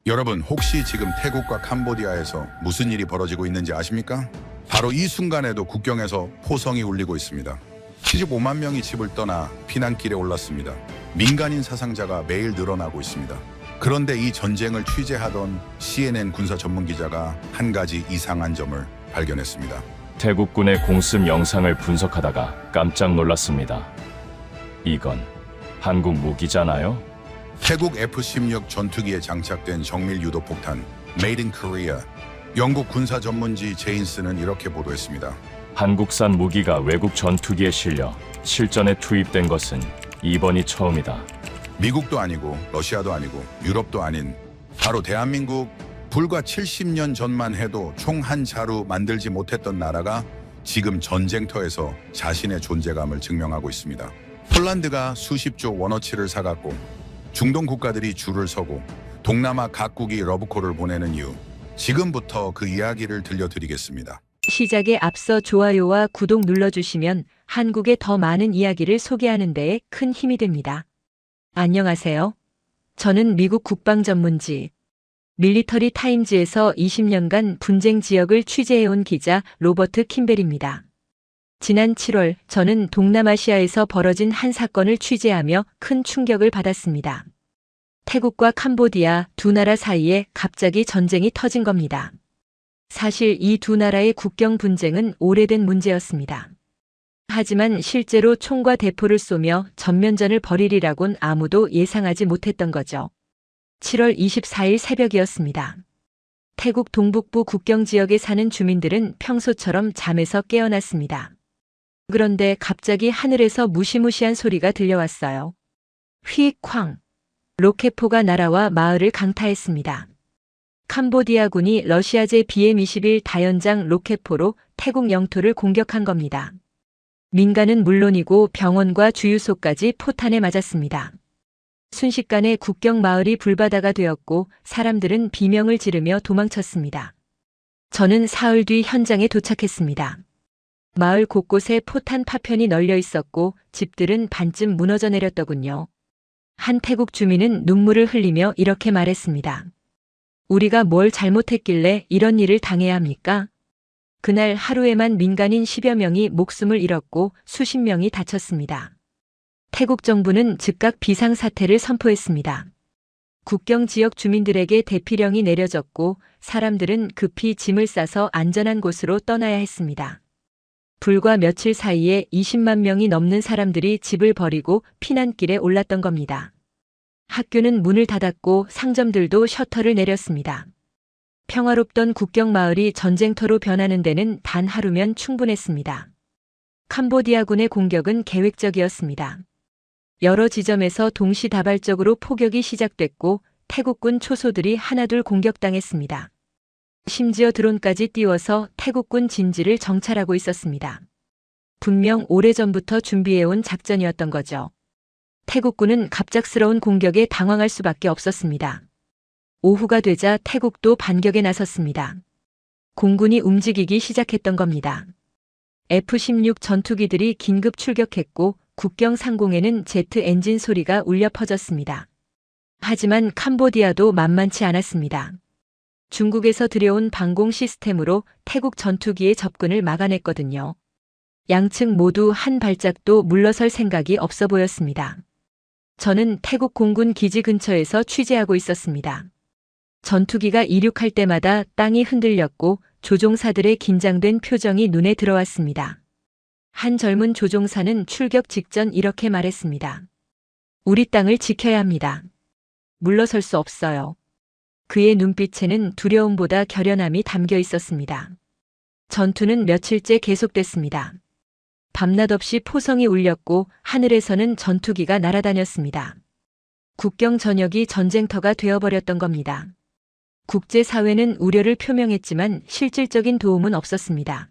여러분, 혹시 지금 태국과 캄보디아에서 무슨 일이 벌어지고 있는지 아십니까? 바로 이 순간에도 국경에서 포성이 울리고 있습니다. 75만 명이 집을 떠나 피난길에 올랐습니다. 민간인 사상자가 매일 늘어나고 있습니다. 그런데 이 전쟁을 취재하던 CNN 군사 전문 기자가 한 가지 이상한 점을 발견했습니다. 태국군의 공습 영상을 분석하다가 깜짝 놀랐습니다. 이건 한국 무기잖아요? 태국 F-16 전투기에 장착된 정밀 유도 폭탄 Made in Korea. 영국 군사 전문지 제인스는 이렇게 보도했습니다. 한국산 무기가 외국 전투기에 실려 실전에 투입된 것은 이번이 처음이다. 미국도 아니고 러시아도 아니고 유럽도 아닌 바로 대한민국. 불과 70년 전만 해도 총 한 자루 만들지 못했던 나라가 지금 전쟁터에서 자신의 존재감을 증명하고 있습니다. 폴란드가 수십조 원어치를 사갔고 중동 국가들이 줄을 서고 동남아 각국이 러브콜을 보내는 이유, 지금부터 그 이야기를 들려드리겠습니다. 시작에 앞서 좋아요와 구독 눌러주시면 한국의 더 많은 이야기를 소개하는 데에 큰 힘이 됩니다. 안녕하세요. 저는 미국 국방 전문지 밀리터리 타임즈에서 20년간 분쟁 지역을 취재해온 기자 로버트 킴벨입니다. 지난 7월 저는 동남아시아에서 벌어진 한 사건을 취재하며 큰 충격을 받았습니다. 태국과 캄보디아 두 나라 사이에 갑자기 전쟁이 터진 겁니다. 사실 이 두 나라의 국경 분쟁은 오래된 문제였습니다. 하지만 실제로 총과 대포를 쏘며 전면전을 벌이리라곤 아무도 예상하지 못했던 거죠. 7월 24일 새벽이었습니다. 태국 동북부 국경 지역에 사는 주민들은 평소처럼 잠에서 깨어났습니다. 그런데 갑자기 하늘에서 무시무시한 소리가 들려왔어요. 휘쾅! 로켓포가 날아와 마을을 강타했습니다. 캄보디아군이 러시아제 BM-21 다연장 로켓포로 태국 영토를 공격한 겁니다. 민간은 물론이고 병원과 주유소까지 포탄에 맞았습니다. 순식간에 국경 마을이 불바다가 되었고 사람들은 비명을 지르며 도망쳤습니다. 저는 사흘 뒤 현장에 도착했습니다. 마을 곳곳에 포탄 파편이 널려 있었고 집들은 반쯤 무너져 내렸더군요. 한 태국 주민은 눈물을 흘리며 이렇게 말했습니다. 우리가 뭘 잘못했길래 이런 일을 당해야 합니까? 그날 하루에만 민간인 10여 명이 목숨을 잃었고 수십 명이 다쳤습니다. 태국 정부는 즉각 비상사태를 선포했습니다. 국경 지역 주민들에게 대피령이 내려졌고 사람들은 급히 짐을 싸서 안전한 곳으로 떠나야 했습니다. 불과 며칠 사이에 20만 명이 넘는 사람들이 집을 버리고 피난길에 올랐던 겁니다. 학교는 문을 닫았고 상점들도 셔터를 내렸습니다. 평화롭던 국경 마을이 전쟁터로 변하는 데는 단 하루면 충분했습니다. 캄보디아군의 공격은 계획적이었습니다. 여러 지점에서 동시다발적으로 포격이 시작됐고 태국군 초소들이 하나둘 공격당했습니다. 심지어 드론까지 띄워서 태국군 진지를 정찰하고 있었습니다. 분명 오래전부터 준비해온 작전이었던 거죠. 태국군은 갑작스러운 공격에 당황할 수밖에 없었습니다. 오후가 되자 태국도 반격에 나섰습니다. 공군이 움직이기 시작했던 겁니다. F-16 전투기들이 긴급 출격했고 국경 상공에는 제트 엔진 소리가 울려 퍼졌습니다. 하지만 캄보디아도 만만치 않았습니다. 중국에서 들여온 방공 시스템으로 태국 전투기의 접근을 막아냈거든요. 양측 모두 한 발짝도 물러설 생각이 없어 보였습니다. 저는 태국 공군 기지 근처에서 취재하고 있었습니다. 전투기가 이륙할 때마다 땅이 흔들렸고 조종사들의 긴장된 표정이 눈에 들어왔습니다. 한 젊은 조종사는 출격 직전 이렇게 말했습니다. 우리 땅을 지켜야 합니다. 물러설 수 없어요. 그의 눈빛에는 두려움보다 결연함이 담겨 있었습니다. 전투는 며칠째 계속됐습니다. 밤낮 없이 포성이 울렸고 하늘에서는 전투기가 날아다녔습니다. 국경 전역이 전쟁터가 되어버렸던 겁니다. 국제사회는 우려를 표명했지만 실질적인 도움은 없었습니다.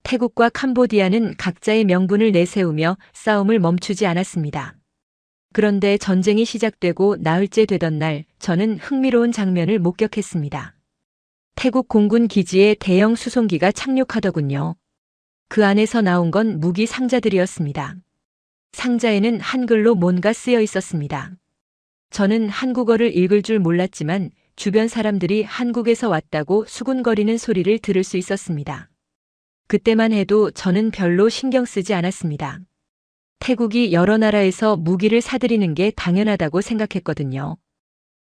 태국과 캄보디아는 각자의 명분을 내세우며 싸움을 멈추지 않았습니다. 그런데 전쟁이 시작되고 나흘째 되던 날 저는 흥미로운 장면을 목격했습니다. 태국 공군 기지에 대형 수송기가 착륙하더군요. 그 안에서 나온 건 무기 상자들이었습니다. 상자에는 한글로 뭔가 쓰여 있었습니다. 저는 한국어를 읽을 줄 몰랐지만 주변 사람들이 한국에서 왔다고 수군거리는 소리를 들을 수 있었습니다. 그때만 해도 저는 별로 신경 쓰지 않았습니다. 태국이 여러 나라에서 무기를 사들이는 게 당연하다고 생각했거든요.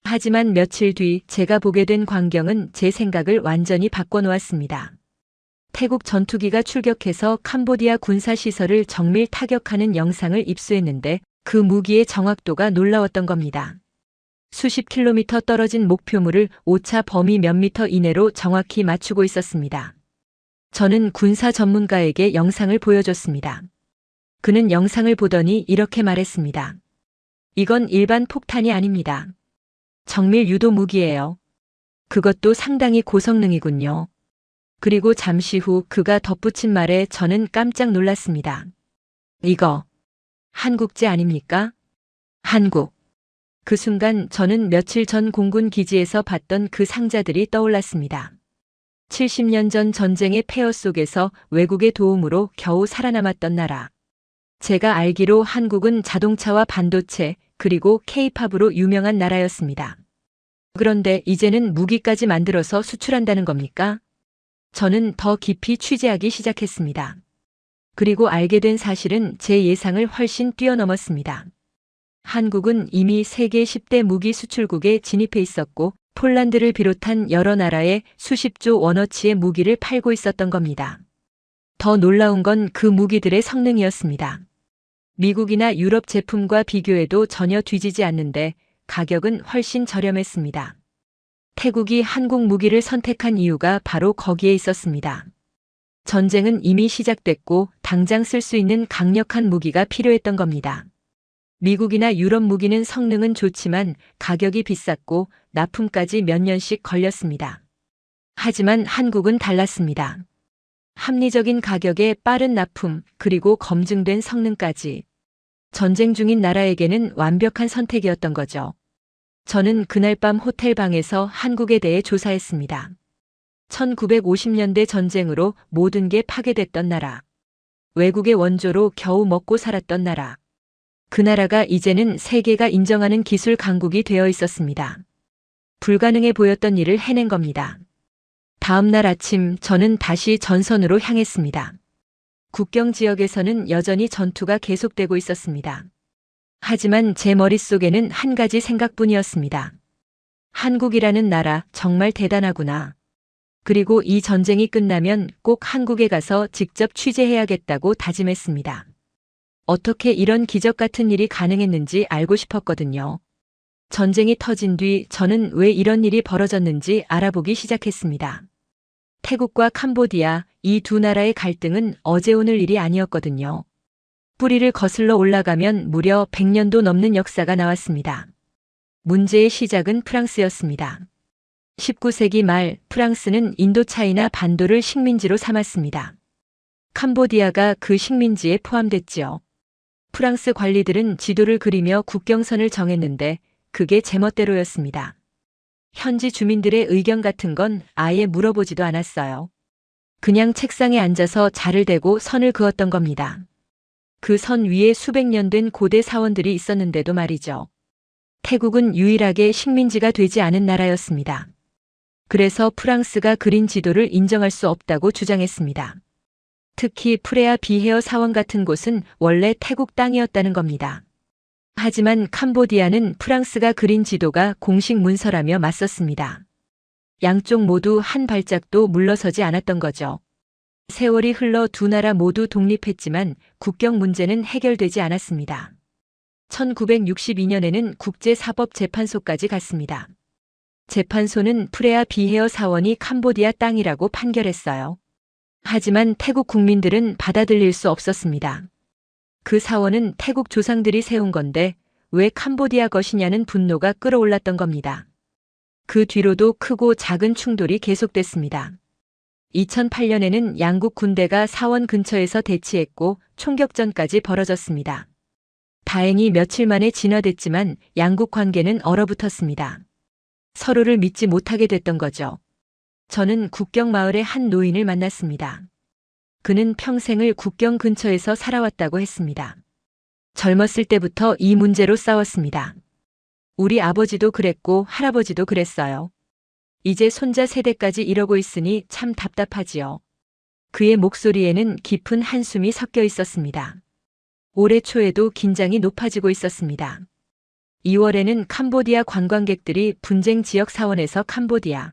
하지만 며칠 뒤 제가 보게 된 광경은 제 생각을 완전히 바꿔놓았습니다. 태국 전투기가 출격해서 캄보디아 군사시설을 정밀 타격하는 영상을 입수했는데 그 무기의 정확도가 놀라웠던 겁니다. 수십 킬로미터 떨어진 목표물을 오차 범위 몇 미터 이내로 정확히 맞추고 있었습니다. 저는 군사 전문가에게 영상을 보여줬습니다. 그는 영상을 보더니 이렇게 말했습니다. 이건 일반 폭탄이 아닙니다. 정밀 유도 무기예요. 그것도 상당히 고성능이군요. 그리고 잠시 후 그가 덧붙인 말에 저는 깜짝 놀랐습니다. 이거 한국제 아닙니까? 한국. 그 순간 저는 며칠 전 공군 기지에서 봤던 그 상자들이 떠올랐습니다. 70년 전 전쟁의 폐허 속에서 외국의 도움으로 겨우 살아남았던 나라. 제가 알기로 한국은 자동차와 반도체 그리고 K-팝으로 유명한 나라였습니다. 그런데 이제는 무기까지 만들어서 수출한다는 겁니까? 저는 더 깊이 취재하기 시작했습니다. 그리고 알게 된 사실은 제 예상을 훨씬 뛰어넘었습니다. 한국은 이미 세계 10대 무기 수출국에 진입해 있었고 폴란드를 비롯한 여러 나라에 수십조 원어치의 무기를 팔고 있었던 겁니다. 더 놀라운 건 그 무기들의 성능이었습니다. 미국이나 유럽 제품과 비교해도 전혀 뒤지지 않는데 가격은 훨씬 저렴했습니다. 태국이 한국 무기를 선택한 이유가 바로 거기에 있었습니다. 전쟁은 이미 시작됐고 당장 쓸 수 있는 강력한 무기가 필요했던 겁니다. 미국이나 유럽 무기는 성능은 좋지만 가격이 비쌌고 납품까지 몇 년씩 걸렸습니다. 하지만 한국은 달랐습니다. 합리적인 가격에 빠른 납품, 그리고 검증된 성능까지. 전쟁 중인 나라에게는 완벽한 선택이었던 거죠. 저는 그날 밤 호텔 방에서 한국에 대해 조사했습니다. 1950년대 전쟁으로 모든 게 파괴됐던 나라. 외국의 원조로 겨우 먹고 살았던 나라. 그 나라가 이제는 세계가 인정하는 기술 강국이 되어 있었습니다. 불가능해 보였던 일을 해낸 겁니다. 다음 날 아침 저는 다시 전선으로 향했습니다. 국경 지역에서는 여전히 전투가 계속되고 있었습니다. 하지만 제 머릿속에는 한 가지 생각뿐이었습니다. 한국이라는 나라 정말 대단하구나. 그리고 이 전쟁이 끝나면 꼭 한국에 가서 직접 취재해야겠다고 다짐했습니다. 어떻게 이런 기적 같은 일이 가능했는지 알고 싶었거든요. 전쟁이 터진 뒤 저는 왜 이런 일이 벌어졌는지 알아보기 시작했습니다. 태국과 캄보디아, 이 두 나라의 갈등은 어제 오늘 일이 아니었거든요. 뿌리를 거슬러 올라가면 무려 100년도 넘는 역사가 나왔습니다. 문제의 시작은 프랑스였습니다. 19세기 말 프랑스는 인도차이나 반도를 식민지로 삼았습니다. 캄보디아가 그 식민지에 포함됐지요. 프랑스 관리들은 지도를 그리며 국경선을 정했는데 그게 제멋대로였습니다. 현지 주민들의 의견 같은 건 아예 물어보지도 않았어요. 그냥 책상에 앉아서 자를 대고 선을 그었던 겁니다. 그 선 위에 수백 년 된 고대 사원들이 있었는데도 말이죠. 태국은 유일하게 식민지가 되지 않은 나라였습니다. 그래서 프랑스가 그린 지도를 인정할 수 없다고 주장했습니다. 특히 프레아 비헤어 사원 같은 곳은 원래 태국 땅이었다는 겁니다. 하지만 캄보디아는 프랑스가 그린 지도가 공식 문서라며 맞섰습니다. 양쪽 모두 한 발짝도 물러서지 않았던 거죠. 세월이 흘러 두 나라 모두 독립했지만 국경 문제는 해결되지 않았습니다. 1962년에는 국제사법재판소까지 갔습니다. 재판소는 프레아 비헤어 사원이 캄보디아 땅이라고 판결했어요. 하지만 태국 국민들은 받아들일 수 없었습니다. 그 사원은 태국 조상들이 세운 건데 왜 캄보디아 것이냐는 분노가 끌어올랐던 겁니다. 그 뒤로도 크고 작은 충돌이 계속됐습니다. 2008년에는 양국 군대가 사원 근처에서 대치했고 총격전까지 벌어졌습니다. 다행히 며칠 만에 진화됐지만 양국 관계는 얼어붙었습니다. 서로를 믿지 못하게 됐던 거죠. 저는 국경 마을의 한 노인을 만났습니다. 그는 평생을 국경 근처에서 살아왔다고 했습니다. 젊었을 때부터 이 문제로 싸웠습니다. 우리 아버지도 그랬고 할아버지도 그랬어요. 이제 손자 세대까지 이러고 있으니 참 답답하지요. 그의 목소리에는 깊은 한숨이 섞여 있었습니다. 올해 초에도 긴장이 높아지고 있었습니다. 2월에는 캄보디아 관광객들이 분쟁 지역 사원에서 캄보디아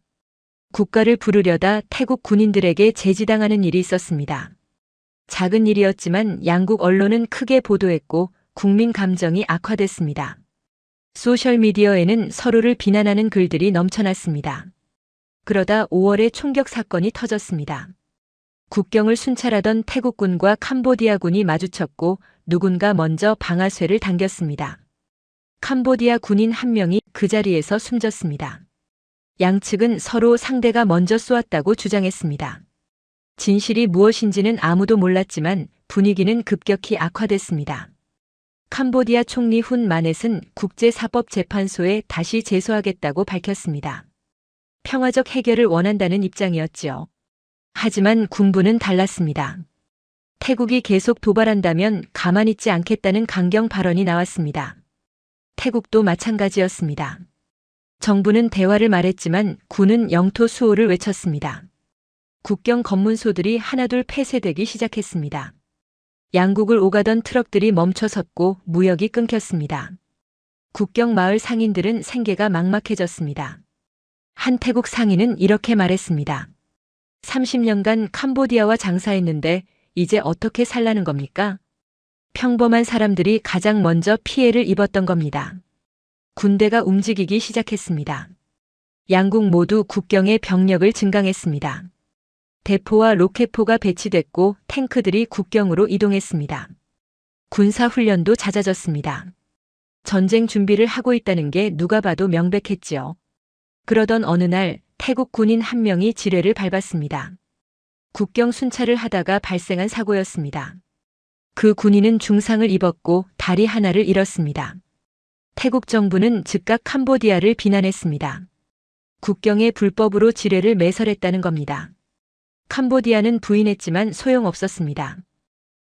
국가를 부르려다 태국 군인들에게 제지당하는 일이 있었습니다. 작은 일이었지만 양국 언론은 크게 보도했고 국민 감정이 악화됐습니다. 소셜미디어에는 서로를 비난하는 글들이 넘쳐났습니다. 그러다 5월에 총격 사건이 터졌습니다. 국경을 순찰하던 태국군과 캄보디아군이 마주쳤고 누군가 먼저 방아쇠를 당겼습니다. 캄보디아 군인 한 명이 그 자리에서 숨졌습니다. 양측은 서로 상대가 먼저 쏘았다고 주장했습니다. 진실이 무엇인지는 아무도 몰랐지만 분위기는 급격히 악화됐습니다. 캄보디아 총리 훈 마넷은 국제사법재판소에 다시 제소하겠다고 밝혔습니다. 평화적 해결을 원한다는 입장이었지요. 하지만 군부는 달랐습니다. 태국이 계속 도발한다면 가만히 있지 않겠다는 강경 발언이 나왔습니다. 태국도 마찬가지였습니다. 정부는 대화를 말했지만 군은 영토 수호를 외쳤습니다. 국경 검문소들이 하나둘 폐쇄되기 시작했습니다. 양국을 오가던 트럭들이 멈춰섰고 무역이 끊겼습니다. 국경 마을 상인들은 생계가 막막해졌습니다. 한 태국 상인은 이렇게 말했습니다. 30년간 캄보디아와 장사했는데 이제 어떻게 살라는 겁니까? 평범한 사람들이 가장 먼저 피해를 입었던 겁니다. 군대가 움직이기 시작했습니다. 양국 모두 국경에 병력을 증강했습니다. 대포와 로켓포가 배치됐고 탱크들이 국경으로 이동했습니다. 군사훈련도 잦아졌습니다. 전쟁 준비를 하고 있다는 게 누가 봐도 명백했지요. 그러던 어느 날 태국 군인 한 명이 지뢰를 밟았습니다. 국경 순찰을 하다가 발생한 사고였습니다. 그 군인은 중상을 입었고 다리 하나를 잃었습니다. 태국 정부는 즉각 캄보디아를 비난했습니다. 국경에 불법으로 지뢰를 매설했다는 겁니다. 캄보디아는 부인했지만 소용없었습니다.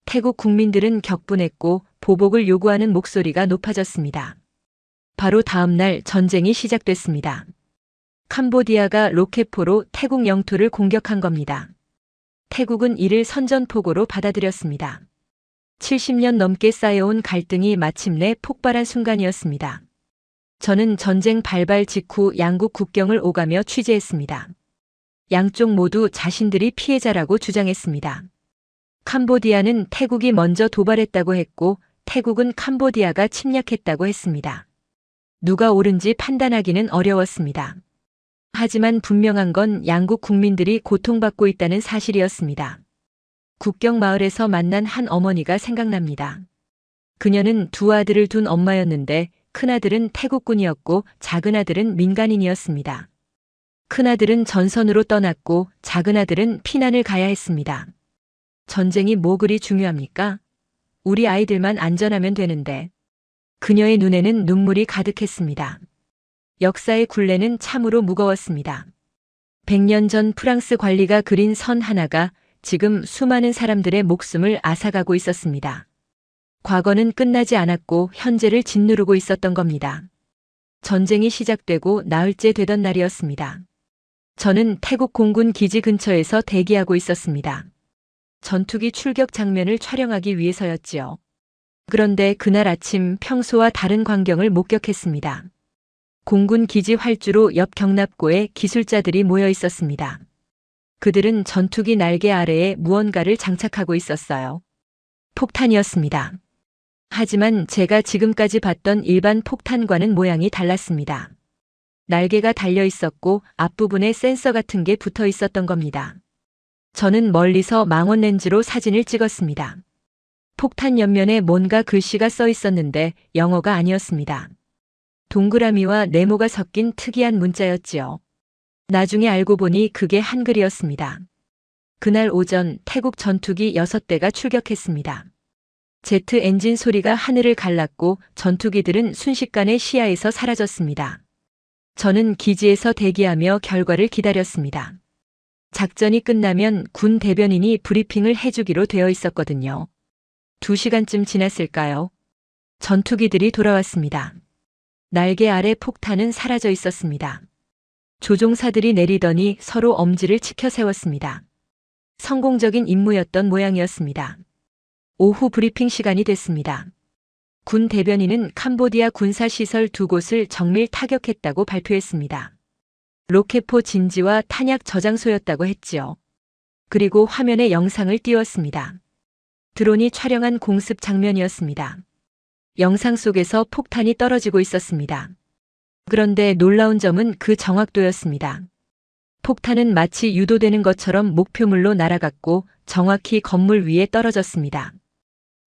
태국 국민들은 격분했고 보복을 요구하는 목소리가 높아졌습니다. 바로 다음 날 전쟁이 시작됐습니다. 캄보디아가 로켓포로 태국 영토를 공격한 겁니다. 태국은 이를 선전포고로 받아들였습니다. 70년 넘게 쌓여온 갈등이 마침내 폭발한 순간이었습니다. 저는 전쟁 발발 직후 양국 국경을 오가며 취재했습니다. 양쪽 모두 자신들이 피해자라고 주장했습니다. 캄보디아는 태국이 먼저 도발했다고 했고 태국은 캄보디아가 침략했다고 했습니다. 누가 옳은지 판단하기는 어려웠습니다. 하지만 분명한 건 양국 국민들이 고통받고 있다는 사실이었습니다. 국경 마을에서 만난 한 어머니가 생각납니다. 그녀는 두 아들을 둔 엄마였는데 큰아들은 태국군이었고 작은아들은 민간인이었습니다. 큰아들은 전선으로 떠났고 작은아들은 피난을 가야 했습니다. 전쟁이 뭐 그리 중요합니까? 우리 아이들만 안전하면 되는데. 그녀의 눈에는 눈물이 가득했습니다. 역사의 굴레는 참으로 무거웠습니다. 100년 전 프랑스 관리가 그린 선 하나가 지금 수많은 사람들의 목숨을 앗아가고 있었습니다. 과거는 끝나지 않았고 현재를 짓누르고 있었던 겁니다. 전쟁이 시작되고 나흘째 되던 날이었습니다. 저는 태국 공군 기지 근처에서 대기하고 있었습니다. 전투기 출격 장면을 촬영하기 위해서였지요. 그런데 그날 아침 평소와 다른 광경을 목격했습니다. 공군 기지 활주로 옆 경납고에 기술자들이 모여 있었습니다. 그들은 전투기 날개 아래에 무언가를 장착하고 있었어요. 폭탄이었습니다. 하지만 제가 지금까지 봤던 일반 폭탄과는 모양이 달랐습니다. 날개가 달려 있었고 앞부분에 센서 같은 게 붙어 있었던 겁니다. 저는 멀리서 망원 렌즈로 사진을 찍었습니다. 폭탄 옆면에 뭔가 글씨가 써 있었는데 영어가 아니었습니다. 동그라미와 네모가 섞인 특이한 문자였지요. 나중에 알고 보니 그게 한글이었습니다. 그날 오전 태국 전투기 6대가 출격했습니다. 제트 엔진 소리가 하늘을 갈랐고 전투기들은 순식간에 시야에서 사라졌습니다. 저는 기지에서 대기하며 결과를 기다렸습니다. 작전이 끝나면 군 대변인이 브리핑을 해주기로 되어 있었거든요. 2시간쯤 지났을까요? 전투기들이 돌아왔습니다. 날개 아래 폭탄은 사라져 있었습니다. 조종사들이 내리더니 서로 엄지를 치켜 세웠습니다. 성공적인 임무였던 모양이었습니다. 오후 브리핑 시간이 됐습니다. 군 대변인은 캄보디아 군사시설 2곳을 정밀 타격했다고 발표했습니다. 로켓포 진지와 탄약 저장소였다고 했지요. 그리고 화면에 영상을 띄웠습니다. 드론이 촬영한 공습 장면이었습니다. 영상 속에서 폭탄이 떨어지고 있었습니다. 그런데 놀라운 점은 그 정확도였습니다. 폭탄은 마치 유도되는 것처럼 목표물로 날아갔고 정확히 건물 위에 떨어졌습니다.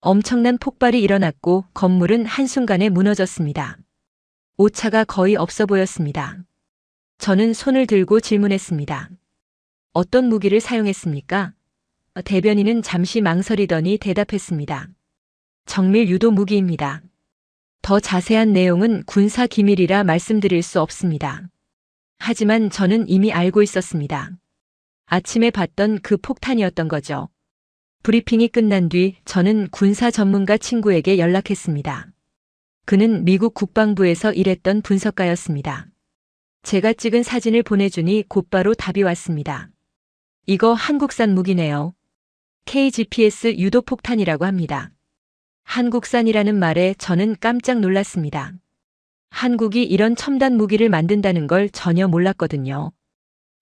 엄청난 폭발이 일어났고 건물은 한순간에 무너졌습니다. 오차가 거의 없어 보였습니다. 저는 손을 들고 질문했습니다. 어떤 무기를 사용했습니까? 대변인은 잠시 망설이더니 대답했습니다. 정밀 유도 무기입니다. 더 자세한 내용은 군사 기밀이라 말씀드릴 수 없습니다. 하지만 저는 이미 알고 있었습니다. 아침에 봤던 그 폭탄이었던 거죠. 브리핑이 끝난 뒤 저는 군사 전문가 친구에게 연락했습니다. 그는 미국 국방부에서 일했던 분석가였습니다. 제가 찍은 사진을 보내주니 곧바로 답이 왔습니다. 이거 한국산 무기네요. KGPS 유도폭탄이라고 합니다. 한국산이라는 말에 저는 깜짝 놀랐습니다. 한국이 이런 첨단 무기를 만든다는 걸 전혀 몰랐거든요.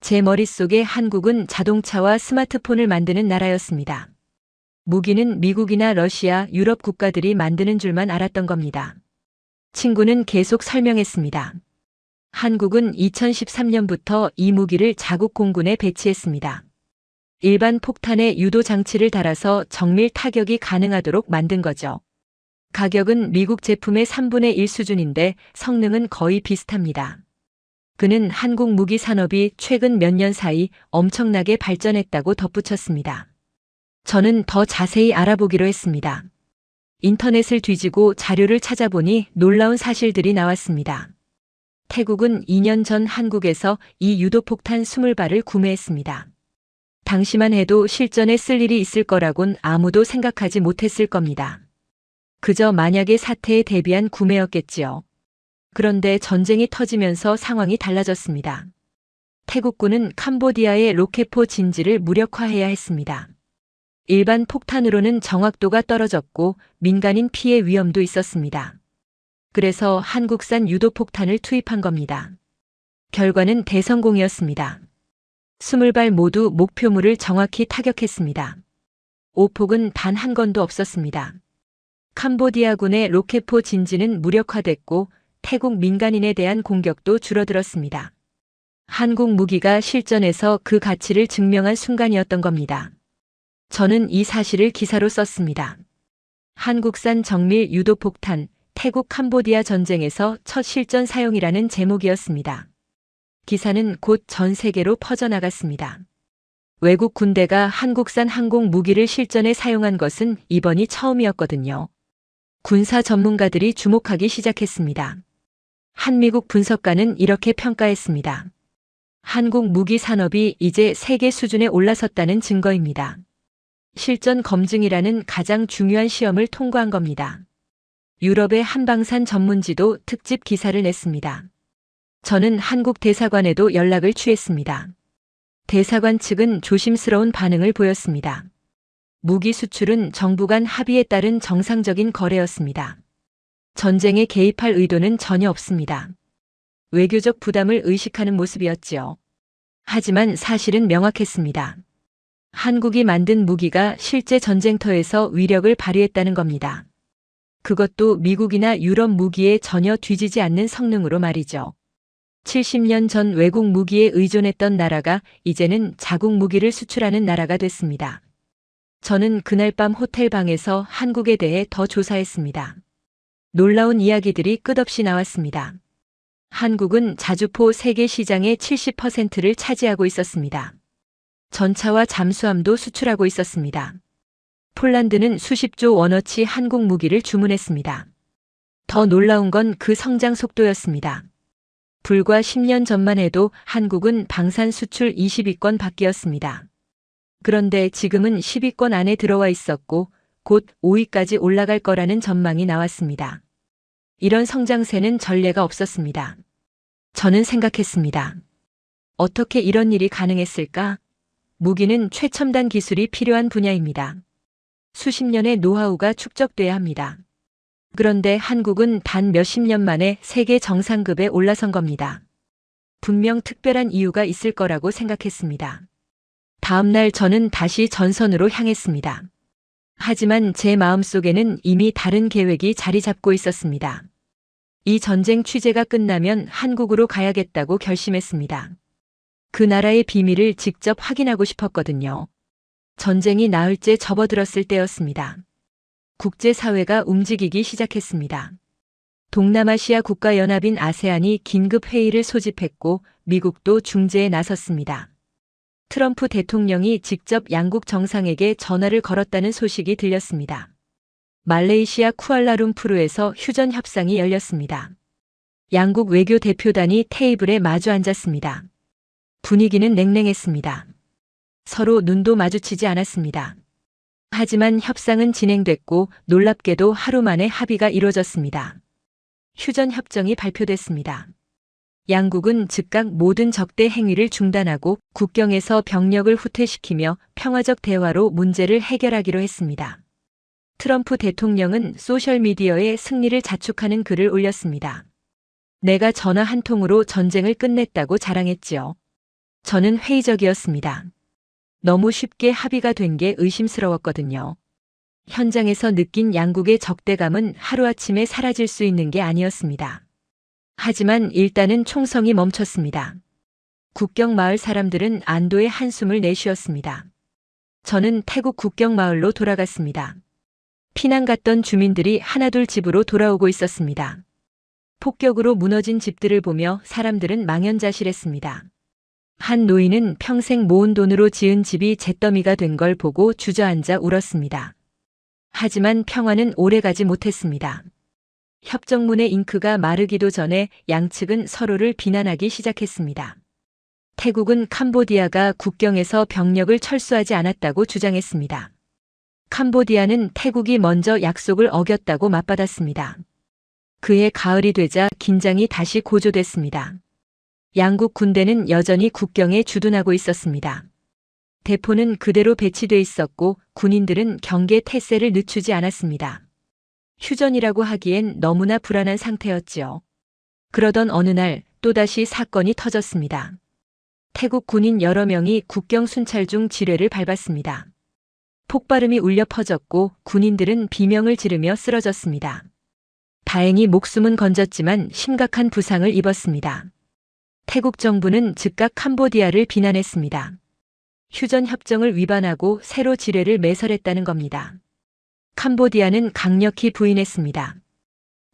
제 머릿속에 한국은 자동차와 스마트폰을 만드는 나라였습니다. 무기는 미국이나 러시아, 유럽 국가들이 만드는 줄만 알았던 겁니다. 친구는 계속 설명했습니다. 한국은 2013년부터 이 무기를 자국 공군에 배치했습니다. 일반 폭탄에 유도 장치를 달아서 정밀 타격이 가능하도록 만든 거죠. 가격은 미국 제품의 3분의 1 수준인데 성능은 거의 비슷합니다. 그는 한국 무기 산업이 최근 몇 년 사이 엄청나게 발전했다고 덧붙였습니다. 저는 더 자세히 알아보기로 했습니다. 인터넷을 뒤지고 자료를 찾아보니 놀라운 사실들이 나왔습니다. 태국은 2년 전 한국에서 이 유도폭탄 20발을 구매했습니다. 당시만 해도 실전에 쓸 일이 있을 거라곤 아무도 생각하지 못했을 겁니다. 그저 만약의 사태에 대비한 구매였겠지요. 그런데 전쟁이 터지면서 상황이 달라졌습니다. 태국군은 캄보디아의 로켓포 진지를 무력화해야 했습니다. 일반 폭탄으로는 정확도가 떨어졌고 민간인 피해 위험도 있었습니다. 그래서 한국산 유도폭탄을 투입한 겁니다. 결과는 대성공이었습니다. 20발 모두 목표물을 정확히 타격했습니다. 오폭은 단 한 건도 없었습니다. 캄보디아군의 로켓포 진지는 무력화됐고 태국 민간인에 대한 공격도 줄어들었습니다. 한국 무기가 실전에서 그 가치를 증명한 순간이었던 겁니다. 저는 이 사실을 기사로 썼습니다. 한국산 정밀 유도폭탄, 태국 캄보디아 전쟁에서 첫 실전 사용이라는 제목이었습니다. 기사는 곧 전 세계로 퍼져나갔습니다. 외국 군대가 한국산 항공 무기를 실전에 사용한 것은 이번이 처음이었거든요. 군사 전문가들이 주목하기 시작했습니다. 한미국 분석가는 이렇게 평가했습니다. 한국 무기 산업이 이제 세계 수준에 올라섰다는 증거입니다. 실전 검증이라는 가장 중요한 시험을 통과한 겁니다. 유럽의 한방산 전문지도 특집 기사를 냈습니다. 저는 한국 대사관에도 연락을 취했습니다. 대사관 측은 조심스러운 반응을 보였습니다. 무기 수출은 정부 간 합의에 따른 정상적인 거래였습니다. 전쟁에 개입할 의도는 전혀 없습니다. 외교적 부담을 의식하는 모습이었지요. 하지만 사실은 명확했습니다. 한국이 만든 무기가 실제 전쟁터에서 위력을 발휘했다는 겁니다. 그것도 미국이나 유럽 무기에 전혀 뒤지지 않는 성능으로 말이죠. 70년 전 외국 무기에 의존했던 나라가 이제는 자국 무기를 수출하는 나라가 됐습니다. 저는 그날 밤 호텔 방에서 한국에 대해 더 조사했습니다. 놀라운 이야기들이 끝없이 나왔습니다. 한국은 자주포 세계 시장의 70%를 차지하고 있었습니다. 전차와 잠수함도 수출하고 있었습니다. 폴란드는 수십조 원어치 한국 무기를 주문했습니다. 더 놀라운 건 그 성장 속도였습니다. 불과 10년 전만 해도 한국은 방산 수출 20위권 밖이었습니다. 그런데 지금은 10위권 안에 들어와 있었고 곧 5위까지 올라갈 거라는 전망이 나왔습니다. 이런 성장세는 전례가 없었습니다. 저는 생각했습니다. 어떻게 이런 일이 가능했을까? 무기는 최첨단 기술이 필요한 분야입니다. 수십 년의 노하우가 축적돼야 합니다. 그런데 한국은 단 몇십 년 만에 세계 정상급에 올라선 겁니다. 분명 특별한 이유가 있을 거라고 생각했습니다. 다음 날 저는 다시 전선으로 향했습니다. 하지만 제 마음속에는 이미 다른 계획이 자리 잡고 있었습니다. 이 전쟁 취재가 끝나면 한국으로 가야겠다고 결심했습니다. 그 나라의 비밀을 직접 확인하고 싶었거든요. 전쟁이 나흘째 접어들었을 때였습니다. 국제사회가 움직이기 시작했습니다. 동남아시아 국가연합인 아세안이 긴급 회의를 소집했고 미국도 중재에 나섰습니다. 트럼프 대통령이 직접 양국 정상에게 전화를 걸었다는 소식이 들렸습니다. 말레이시아 쿠알라룸푸르에서 휴전 협상이 열렸습니다. 양국 외교 대표단이 테이블에 마주 앉았습니다. 분위기는 냉랭했습니다. 서로 눈도 마주치지 않았습니다. 하지만 협상은 진행됐고 놀랍게도 하루 만에 합의가 이루어졌습니다. 휴전 협정이 발표됐습니다. 양국은 즉각 모든 적대 행위를 중단하고 국경에서 병력을 후퇴시키며 평화적 대화로 문제를 해결하기로 했습니다. 트럼프 대통령은 소셜미디어에 승리를 자축하는 글을 올렸습니다. 내가 전화 한 통으로 전쟁을 끝냈다고 자랑했지요. 저는 회의적이었습니다. 너무 쉽게 합의가 된 게 의심스러웠거든요. 현장에서 느낀 양국의 적대감은 하루아침에 사라질 수 있는 게 아니었습니다. 하지만 일단은 총성이 멈췄습니다. 국경 마을 사람들은 안도의 한숨을 내쉬었습니다. 저는 태국 국경 마을로 돌아갔습니다. 피난 갔던 주민들이 하나둘 집으로 돌아오고 있었습니다. 폭격으로 무너진 집들을 보며 사람들은 망연자실했습니다. 한 노인은 평생 모은 돈으로 지은 집이 잿더미가 된 걸 보고 주저앉아 울었습니다. 하지만 평화는 오래가지 못했습니다. 협정문의 잉크가 마르기도 전에 양측은 서로를 비난하기 시작했습니다. 태국은 캄보디아가 국경에서 병력을 철수하지 않았다고 주장했습니다. 캄보디아는 태국이 먼저 약속을 어겼다고 맞받았습니다. 그해 가을이 되자 긴장이 다시 고조됐습니다. 양국 군대는 여전히 국경에 주둔하고 있었습니다. 대포는 그대로 배치돼 있었고 군인들은 경계 태세를 늦추지 않았습니다. 휴전이라고 하기엔 너무나 불안한 상태였지요. 그러던 어느 날 또다시 사건이 터졌습니다. 태국 군인 여러 명이 국경 순찰 중 지뢰를 밟았습니다. 폭발음이 울려 퍼졌고 군인들은 비명을 지르며 쓰러졌습니다. 다행히 목숨은 건졌지만 심각한 부상을 입었습니다. 태국 정부는 즉각 캄보디아를 비난했습니다. 휴전 협정을 위반하고 새로 지뢰를 매설했다는 겁니다. 캄보디아는 강력히 부인했습니다.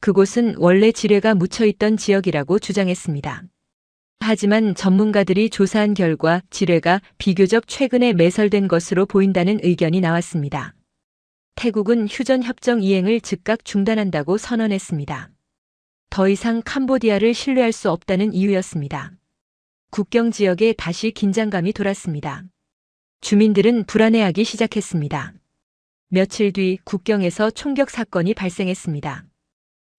그곳은 원래 지뢰가 묻혀있던 지역이라고 주장했습니다. 하지만 전문가들이 조사한 결과 지뢰가 비교적 최근에 매설된 것으로 보인다는 의견이 나왔습니다. 태국은 휴전 협정 이행을 즉각 중단한다고 선언했습니다. 더 이상 캄보디아를 신뢰할 수 없다는 이유였습니다. 국경 지역에 다시 긴장감이 돌았습니다. 주민들은 불안해하기 시작했습니다. 며칠 뒤 국경에서 총격 사건이 발생했습니다.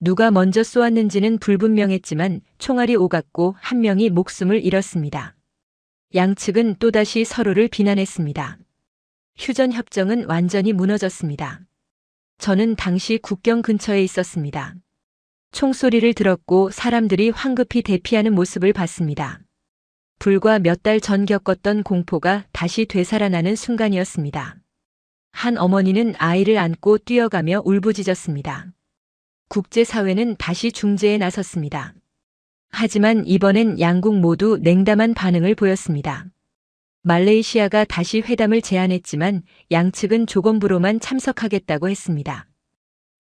누가 먼저 쏘았는지는 불분명했지만 총알이 오갔고 한 명이 목숨을 잃었습니다. 양측은 또다시 서로를 비난했습니다. 휴전 협정은 완전히 무너졌습니다. 저는 당시 국경 근처에 있었습니다. 총소리를 들었고 사람들이 황급히 대피하는 모습을 봤습니다. 불과 몇 달 전 겪었던 공포가 다시 되살아나는 순간이었습니다. 한 어머니는 아이를 안고 뛰어가며 울부짖었습니다. 국제사회는 다시 중재에 나섰습니다. 하지만 이번엔 양국 모두 냉담한 반응을 보였습니다. 말레이시아가 다시 회담을 제안했지만 양측은 조건부로만 참석하겠다고 했습니다.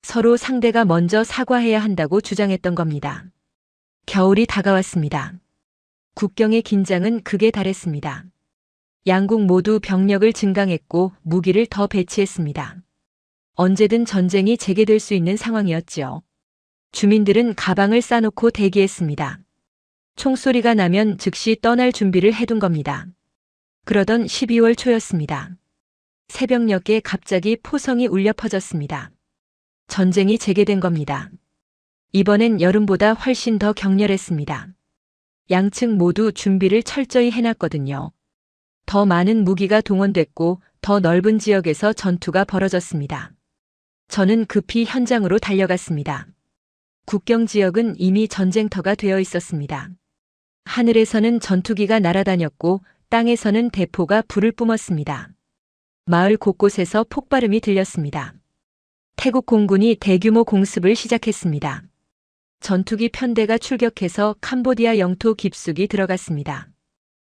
서로 상대가 먼저 사과해야 한다고 주장했던 겁니다. 겨울이 다가왔습니다. 국경의 긴장은 극에 달했습니다. 양국 모두 병력을 증강했고 무기를 더 배치했습니다. 언제든 전쟁이 재개될 수 있는 상황이었지요. 주민들은 가방을 싸놓고 대기했습니다. 총소리가 나면 즉시 떠날 준비를 해둔 겁니다. 그러던 12월 초였습니다. 새벽녘에 갑자기 포성이 울려 퍼졌습니다. 전쟁이 재개된 겁니다. 이번엔 여름보다 훨씬 더 격렬했습니다. 양측 모두 준비를 철저히 해놨거든요. 더 많은 무기가 동원됐고 더 넓은 지역에서 전투가 벌어졌습니다. 저는 급히 현장으로 달려갔습니다. 국경 지역은 이미 전쟁터가 되어 있었습니다. 하늘에서는 전투기가 날아다녔고 땅에서는 대포가 불을 뿜었습니다. 마을 곳곳에서 폭발음이 들렸습니다. 태국 공군이 대규모 공습을 시작했습니다. 전투기 편대가 출격해서 캄보디아 영토 깊숙이 들어갔습니다.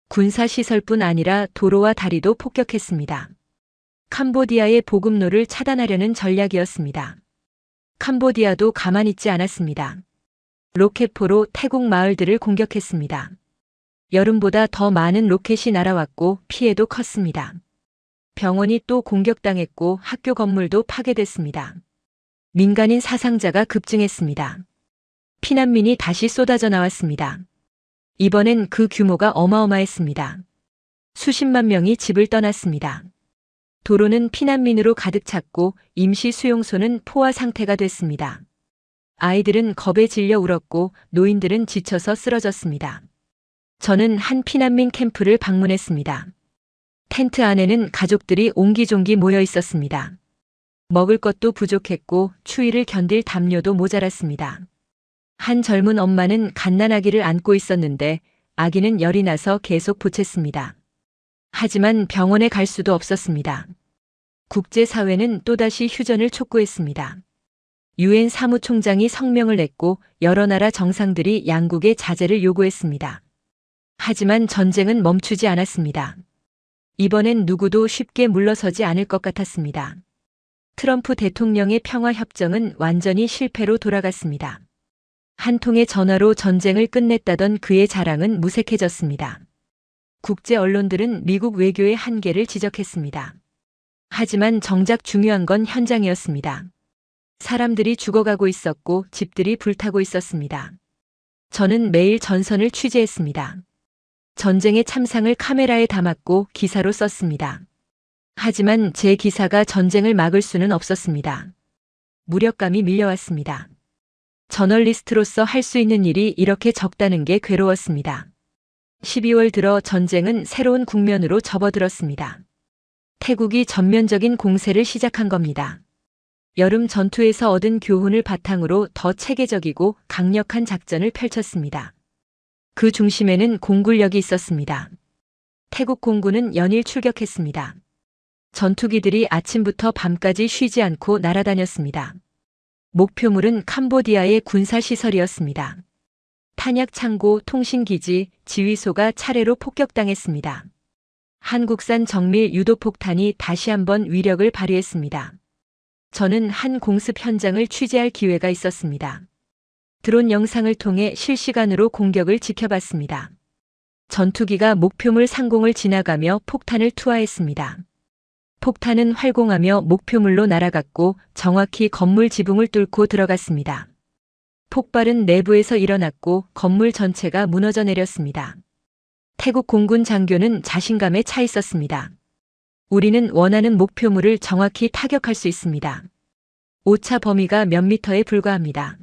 군사시설뿐 아니라 도로와 다리도 폭격했습니다. 캄보디아의 보급로를 차단하려는 전략이었습니다. 캄보디아도 가만히 있지 않았습니다. 로켓포로 태국 마을들을 공격했습니다. 여름보다 더 많은 로켓이 날아왔고 피해도 컸습니다. 병원이 또 공격당했고 학교 건물도 파괴됐습니다. 민간인 사상자가 급증했습니다. 피난민이 다시 쏟아져 나왔습니다. 이번엔 그 규모가 어마어마했습니다. 수십만 명이 집을 떠났습니다. 도로는 피난민으로 가득 찼고 임시 수용소는 포화 상태가 됐습니다. 아이들은 겁에 질려 울었고 노인들은 지쳐서 쓰러졌습니다. 저는 한 피난민 캠프를 방문했습니다. 텐트 안에는 가족들이 옹기종기 모여 있었습니다. 먹을 것도 부족했고 추위를 견딜 담요도 모자랐습니다. 한 젊은 엄마는 갓난아기를 안고 있었는데 아기는 열이 나서 계속 보챘습니다. 하지만 병원에 갈 수도 없었습니다. 국제사회는 또다시 휴전을 촉구했습니다. 유엔 사무총장이 성명을 냈고 여러 나라 정상들이 양국의 자제를 요구했습니다. 하지만 전쟁은 멈추지 않았습니다. 이번엔 누구도 쉽게 물러서지 않을 것 같았습니다. 트럼프 대통령의 평화협정은 완전히 실패로 돌아갔습니다. 한 통의 전화로 전쟁을 끝냈다던 그의 자랑은 무색해졌습니다. 국제 언론들은 미국 외교의 한계를 지적했습니다. 하지만 정작 중요한 건 현장이었습니다. 사람들이 죽어가고 있었고 집들이 불타고 있었습니다. 저는 매일 전선을 취재했습니다. 전쟁의 참상을 카메라에 담았고 기사로 썼습니다. 하지만 제 기사가 전쟁을 막을 수는 없었습니다. 무력감이 밀려왔습니다. 저널리스트로서 할 수 있는 일이 이렇게 적다는 게 괴로웠습니다. 12월 들어 전쟁은 새로운 국면으로 접어들었습니다. 태국이 전면적인 공세를 시작한 겁니다. 여름 전투에서 얻은 교훈을 바탕으로 더 체계적이고 강력한 작전을 펼쳤습니다. 그 중심에는 공군력이 있었습니다. 태국 공군은 연일 출격했습니다. 전투기들이 아침부터 밤까지 쉬지 않고 날아다녔습니다. 목표물은 캄보디아의 군사시설이었습니다. 탄약창고, 통신기지, 지휘소가 차례로 폭격당했습니다. 한국산 정밀 유도폭탄이 다시 한번 위력을 발휘했습니다. 저는 한 공습 현장을 취재할 기회가 있었습니다. 드론 영상을 통해 실시간으로 공격을 지켜봤습니다. 전투기가 목표물 상공을 지나가며 폭탄을 투하했습니다. 폭탄은 활공하며 목표물로 날아갔고 정확히 건물 지붕을 뚫고 들어갔습니다. 폭발은 내부에서 일어났고 건물 전체가 무너져 내렸습니다. 태국 공군 장교는 자신감에 차 있었습니다. 우리는 원하는 목표물을 정확히 타격할 수 있습니다. 오차 범위가 몇 미터에 불과합니다.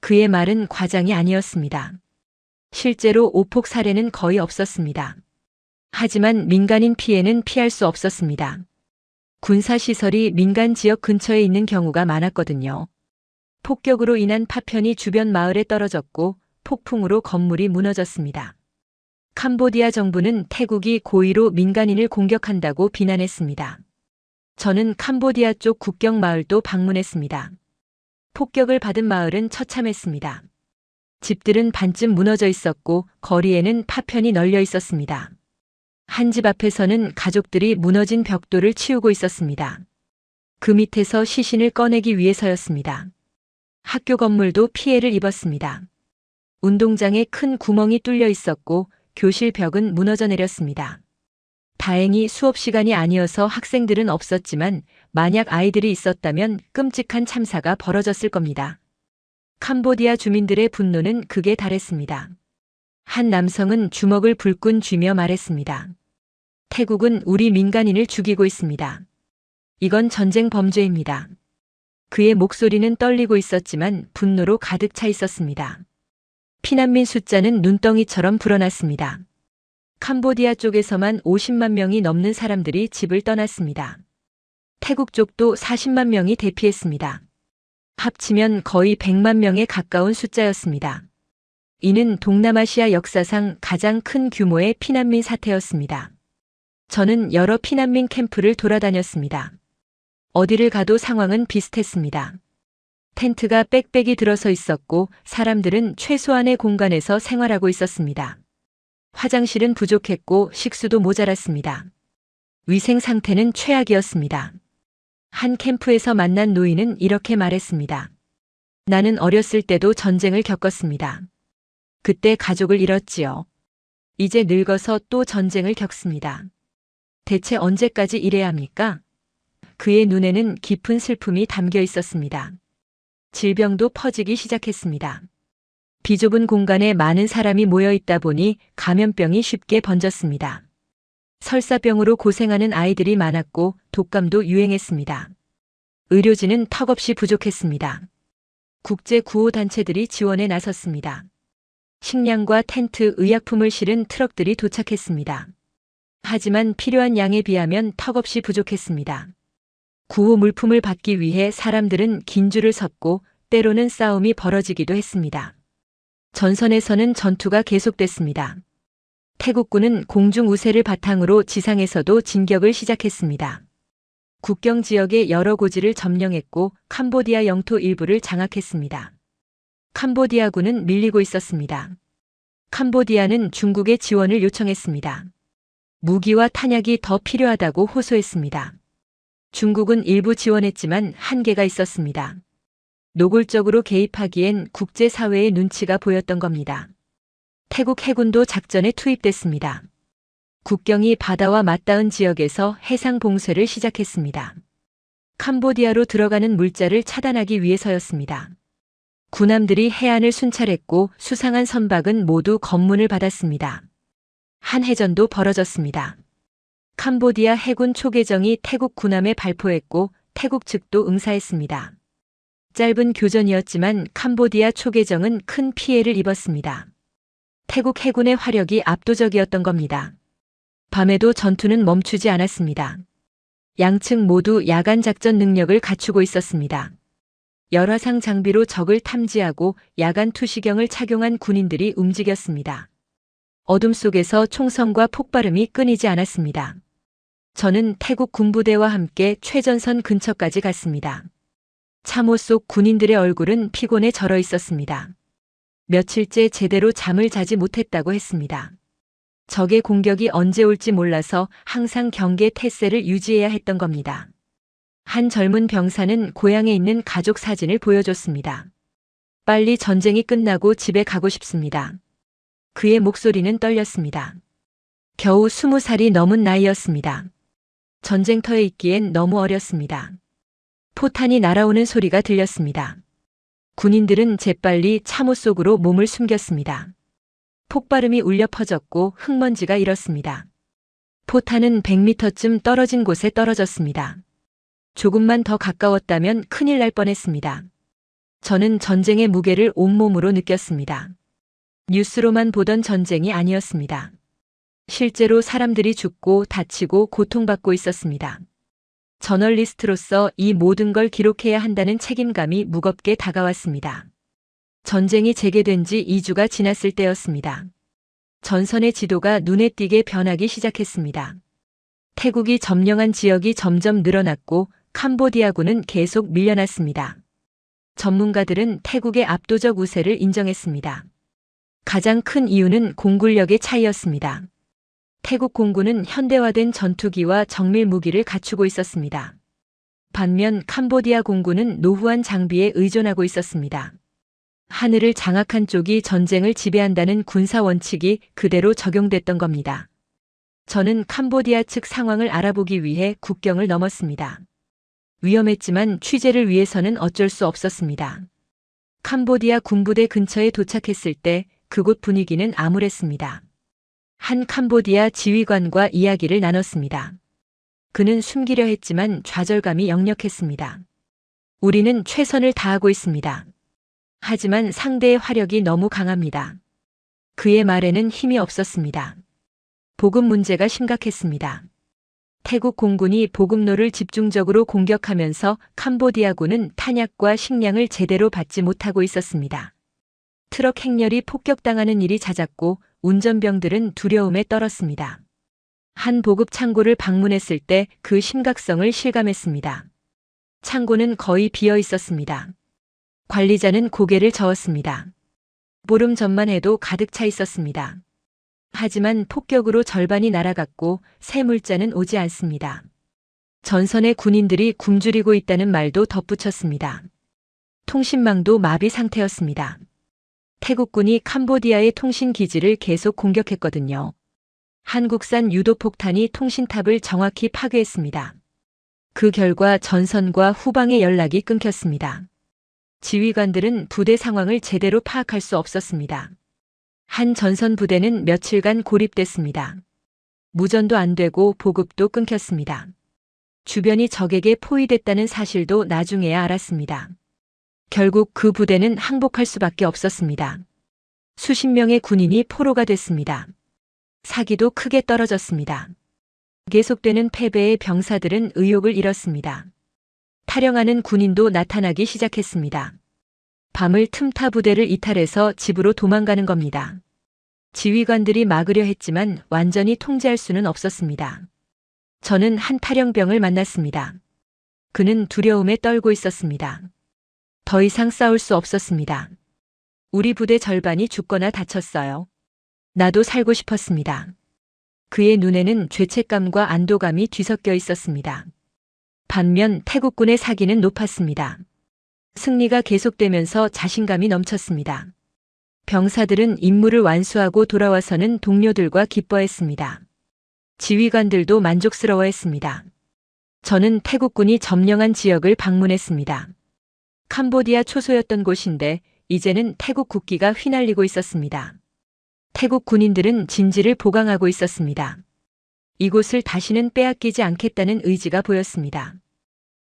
그의 말은 과장이 아니었습니다. 실제로 오폭 사례는 거의 없었습니다. 하지만 민간인 피해는 피할 수 없었습니다. 군사시설이 민간 지역 근처에 있는 경우가 많았거든요. 폭격으로 인한 파편이 주변 마을에 떨어졌고 폭풍으로 건물이 무너졌습니다. 캄보디아 정부는 태국이 고의로 민간인을 공격한다고 비난했습니다. 저는 캄보디아 쪽 국경 마을도 방문했습니다. 폭격을 받은 마을은 처참했습니다. 집들은 반쯤 무너져 있었고 거리에는 파편이 널려 있었습니다. 한 집 앞에서는 가족들이 무너진 벽돌을 치우고 있었습니다. 그 밑에서 시신을 꺼내기 위해서였습니다. 학교 건물도 피해를 입었습니다. 운동장에 큰 구멍이 뚫려 있었고 교실 벽은 무너져 내렸습니다. 다행히 수업 시간이 아니어서 학생들은 없었지만 만약 아이들이 있었다면 끔찍한 참사가 벌어졌을 겁니다. 캄보디아 주민들의 분노는 극에 달했습니다. 한 남성은 주먹을 불끈 쥐며 말했습니다. 태국은 우리 민간인을 죽이고 있습니다. 이건 전쟁 범죄입니다. 그의 목소리는 떨리고 있었지만 분노로 가득 차 있었습니다. 피난민 숫자는 눈덩이처럼 불어났습니다. 캄보디아 쪽에서만 50만 명이 넘는 사람들이 집을 떠났습니다. 태국 쪽도 40만 명이 대피했습니다. 합치면 거의 100만 명에 가까운 숫자였습니다. 이는 동남아시아 역사상 가장 큰 규모의 피난민 사태였습니다. 저는 여러 피난민 캠프를 돌아다녔습니다. 어디를 가도 상황은 비슷했습니다. 텐트가 빽빽이 들어서 있었고 사람들은 최소한의 공간에서 생활하고 있었습니다. 화장실은 부족했고 식수도 모자랐습니다. 위생 상태는 최악이었습니다. 한 캠프에서 만난 노인은 이렇게 말했습니다. 나는 어렸을 때도 전쟁을 겪었습니다. 그때 가족을 잃었지요. 이제 늙어서 또 전쟁을 겪습니다. 대체 언제까지 이래야 합니까? 그의 눈에는 깊은 슬픔이 담겨 있었습니다. 질병도 퍼지기 시작했습니다. 비좁은 공간에 많은 사람이 모여 있다 보니 감염병이 쉽게 번졌습니다. 설사병으로 고생하는 아이들이 많았고 독감도 유행했습니다. 의료진은 턱없이 부족했습니다. 국제 구호단체들이 지원에 나섰습니다. 식량과 텐트, 의약품을 실은 트럭들이 도착했습니다. 하지만 필요한 양에 비하면 턱없이 부족했습니다. 구호 물품을 받기 위해 사람들은 긴 줄을 섰고 때로는 싸움이 벌어지기도 했습니다. 전선에서는 전투가 계속됐습니다. 태국군은 공중 우세를 바탕으로 지상에서도 진격을 시작했습니다. 국경 지역의 여러 고지를 점령했고 캄보디아 영토 일부를 장악했습니다. 캄보디아군은 밀리고 있었습니다. 캄보디아는 중국의 지원을 요청했습니다. 무기와 탄약이 더 필요하다고 호소했습니다. 중국은 일부 지원했지만 한계가 있었습니다. 노골적으로 개입하기엔 국제사회의 눈치가 보였던 겁니다. 태국 해군도 작전에 투입됐습니다. 국경이 바다와 맞닿은 지역에서 해상 봉쇄를 시작했습니다. 캄보디아로 들어가는 물자를 차단하기 위해서였습니다. 군함들이 해안을 순찰했고 수상한 선박은 모두 검문을 받았습니다. 한 해전도 벌어졌습니다. 캄보디아 해군 초계정이 태국 군함에 발포했고 태국 측도 응사했습니다. 짧은 교전이었지만 캄보디아 초계정은 큰 피해를 입었습니다. 태국 해군의 화력이 압도적이었던 겁니다. 밤에도 전투는 멈추지 않았습니다. 양측 모두 야간 작전 능력을 갖추고 있었습니다. 열화상 장비로 적을 탐지하고 야간 투시경을 착용한 군인들이 움직였습니다. 어둠 속에서 총성과 폭발음이 끊이지 않았습니다. 저는 태국 군부대와 함께 최전선 근처까지 갔습니다. 참호 속 군인들의 얼굴은 피곤에 절어 있었습니다. 며칠째 제대로 잠을 자지 못했다고 했습니다. 적의 공격이 언제 올지 몰라서 항상 경계 태세를 유지해야 했던 겁니다. 한 젊은 병사는 고향에 있는 가족 사진을 보여줬습니다. 빨리 전쟁이 끝나고 집에 가고 싶습니다. 그의 목소리는 떨렸습니다. 겨우 20살이 넘은 나이였습니다. 전쟁터에 있기엔 너무 어렸습니다. 포탄이 날아오는 소리가 들렸습니다. 군인들은 재빨리 참호 속으로 몸을 숨겼습니다. 폭발음이 울려 퍼졌고 흙먼지가 일었습니다. 포탄은 100m쯤 떨어진 곳에 떨어졌습니다. 조금만 더 가까웠다면 큰일 날 뻔했습니다. 저는 전쟁의 무게를 온몸으로 느꼈습니다. 뉴스로만 보던 전쟁이 아니었습니다. 실제로 사람들이 죽고 다치고 고통받고 있었습니다. 저널리스트로서 이 모든 걸 기록해야 한다는 책임감이 무겁게 다가왔습니다. 전쟁이 재개된 지 2주가 지났을 때였습니다. 전선의 지도가 눈에 띄게 변하기 시작했습니다. 태국이 점령한 지역이 점점 늘어났고 캄보디아군은 계속 밀려났습니다. 전문가들은 태국의 압도적 우세를 인정했습니다. 가장 큰 이유는 공군력의 차이였습니다. 태국 공군은 현대화된 전투기와 정밀 무기를 갖추고 있었습니다. 반면 캄보디아 공군은 노후한 장비에 의존하고 있었습니다. 하늘을 장악한 쪽이 전쟁을 지배한다는 군사 원칙이 그대로 적용됐던 겁니다. 저는 캄보디아 측 상황을 알아보기 위해 국경을 넘었습니다. 위험했지만 취재를 위해서는 어쩔 수 없었습니다. 캄보디아 군부대 근처에 도착했을 때 그곳 분위기는 암울했습니다. 한 캄보디아 지휘관과 이야기를 나눴습니다. 그는 숨기려 했지만 좌절감이 역력했습니다. 우리는 최선을 다하고 있습니다. 하지만 상대의 화력이 너무 강합니다. 그의 말에는 힘이 없었습니다. 보급 문제가 심각했습니다. 태국 공군이 보급로를 집중적으로 공격하면서 캄보디아군은 탄약과 식량을 제대로 받지 못하고 있었습니다. 트럭 행렬이 폭격당하는 일이 잦았고 운전병들은 두려움에 떨었습니다. 한 보급 창고를 방문했을 때 그 심각성을 실감했습니다. 창고는 거의 비어 있었습니다. 관리자는 고개를 저었습니다. 보름 전만 해도 가득 차 있었습니다. 하지만 폭격으로 절반이 날아갔고 새 물자는 오지 않습니다. 전선의 군인들이 굶주리고 있다는 말도 덧붙였습니다. 통신망도 마비 상태였습니다. 태국군이 캄보디아의 통신 기지를 계속 공격했거든요. 한국산 유도폭탄이 통신탑을 정확히 파괴했습니다. 그 결과 전선과 후방의 연락이 끊겼습니다. 지휘관들은 부대 상황을 제대로 파악할 수 없었습니다. 한 전선 부대는 며칠간 고립됐습니다. 무전도 안 되고 보급도 끊겼습니다. 주변이 적에게 포위됐다는 사실도 나중에야 알았습니다. 결국 그 부대는 항복할 수밖에 없었습니다. 수십 명의 군인이 포로가 됐습니다. 사기도 크게 떨어졌습니다. 계속되는 패배에 병사들은 의욕을 잃었습니다. 탈영하는 군인도 나타나기 시작했습니다. 밤을 틈타 부대를 이탈해서 집으로 도망가는 겁니다. 지휘관들이 막으려 했지만 완전히 통제할 수는 없었습니다. 저는 한 탈영병을 만났습니다. 그는 두려움에 떨고 있었습니다. 더 이상 싸울 수 없었습니다. 우리 부대 절반이 죽거나 다쳤어요. 나도 살고 싶었습니다. 그의 눈에는 죄책감과 안도감이 뒤섞여 있었습니다. 반면 태국군의 사기는 높았습니다. 승리가 계속되면서 자신감이 넘쳤습니다. 병사들은 임무를 완수하고 돌아와서는 동료들과 기뻐했습니다. 지휘관들도 만족스러워했습니다. 저는 태국군이 점령한 지역을 방문했습니다. 캄보디아 초소였던 곳인데 이제는 태국 국기가 휘날리고 있었습니다. 태국 군인들은 진지를 보강하고 있었습니다. 이곳을 다시는 빼앗기지 않겠다는 의지가 보였습니다.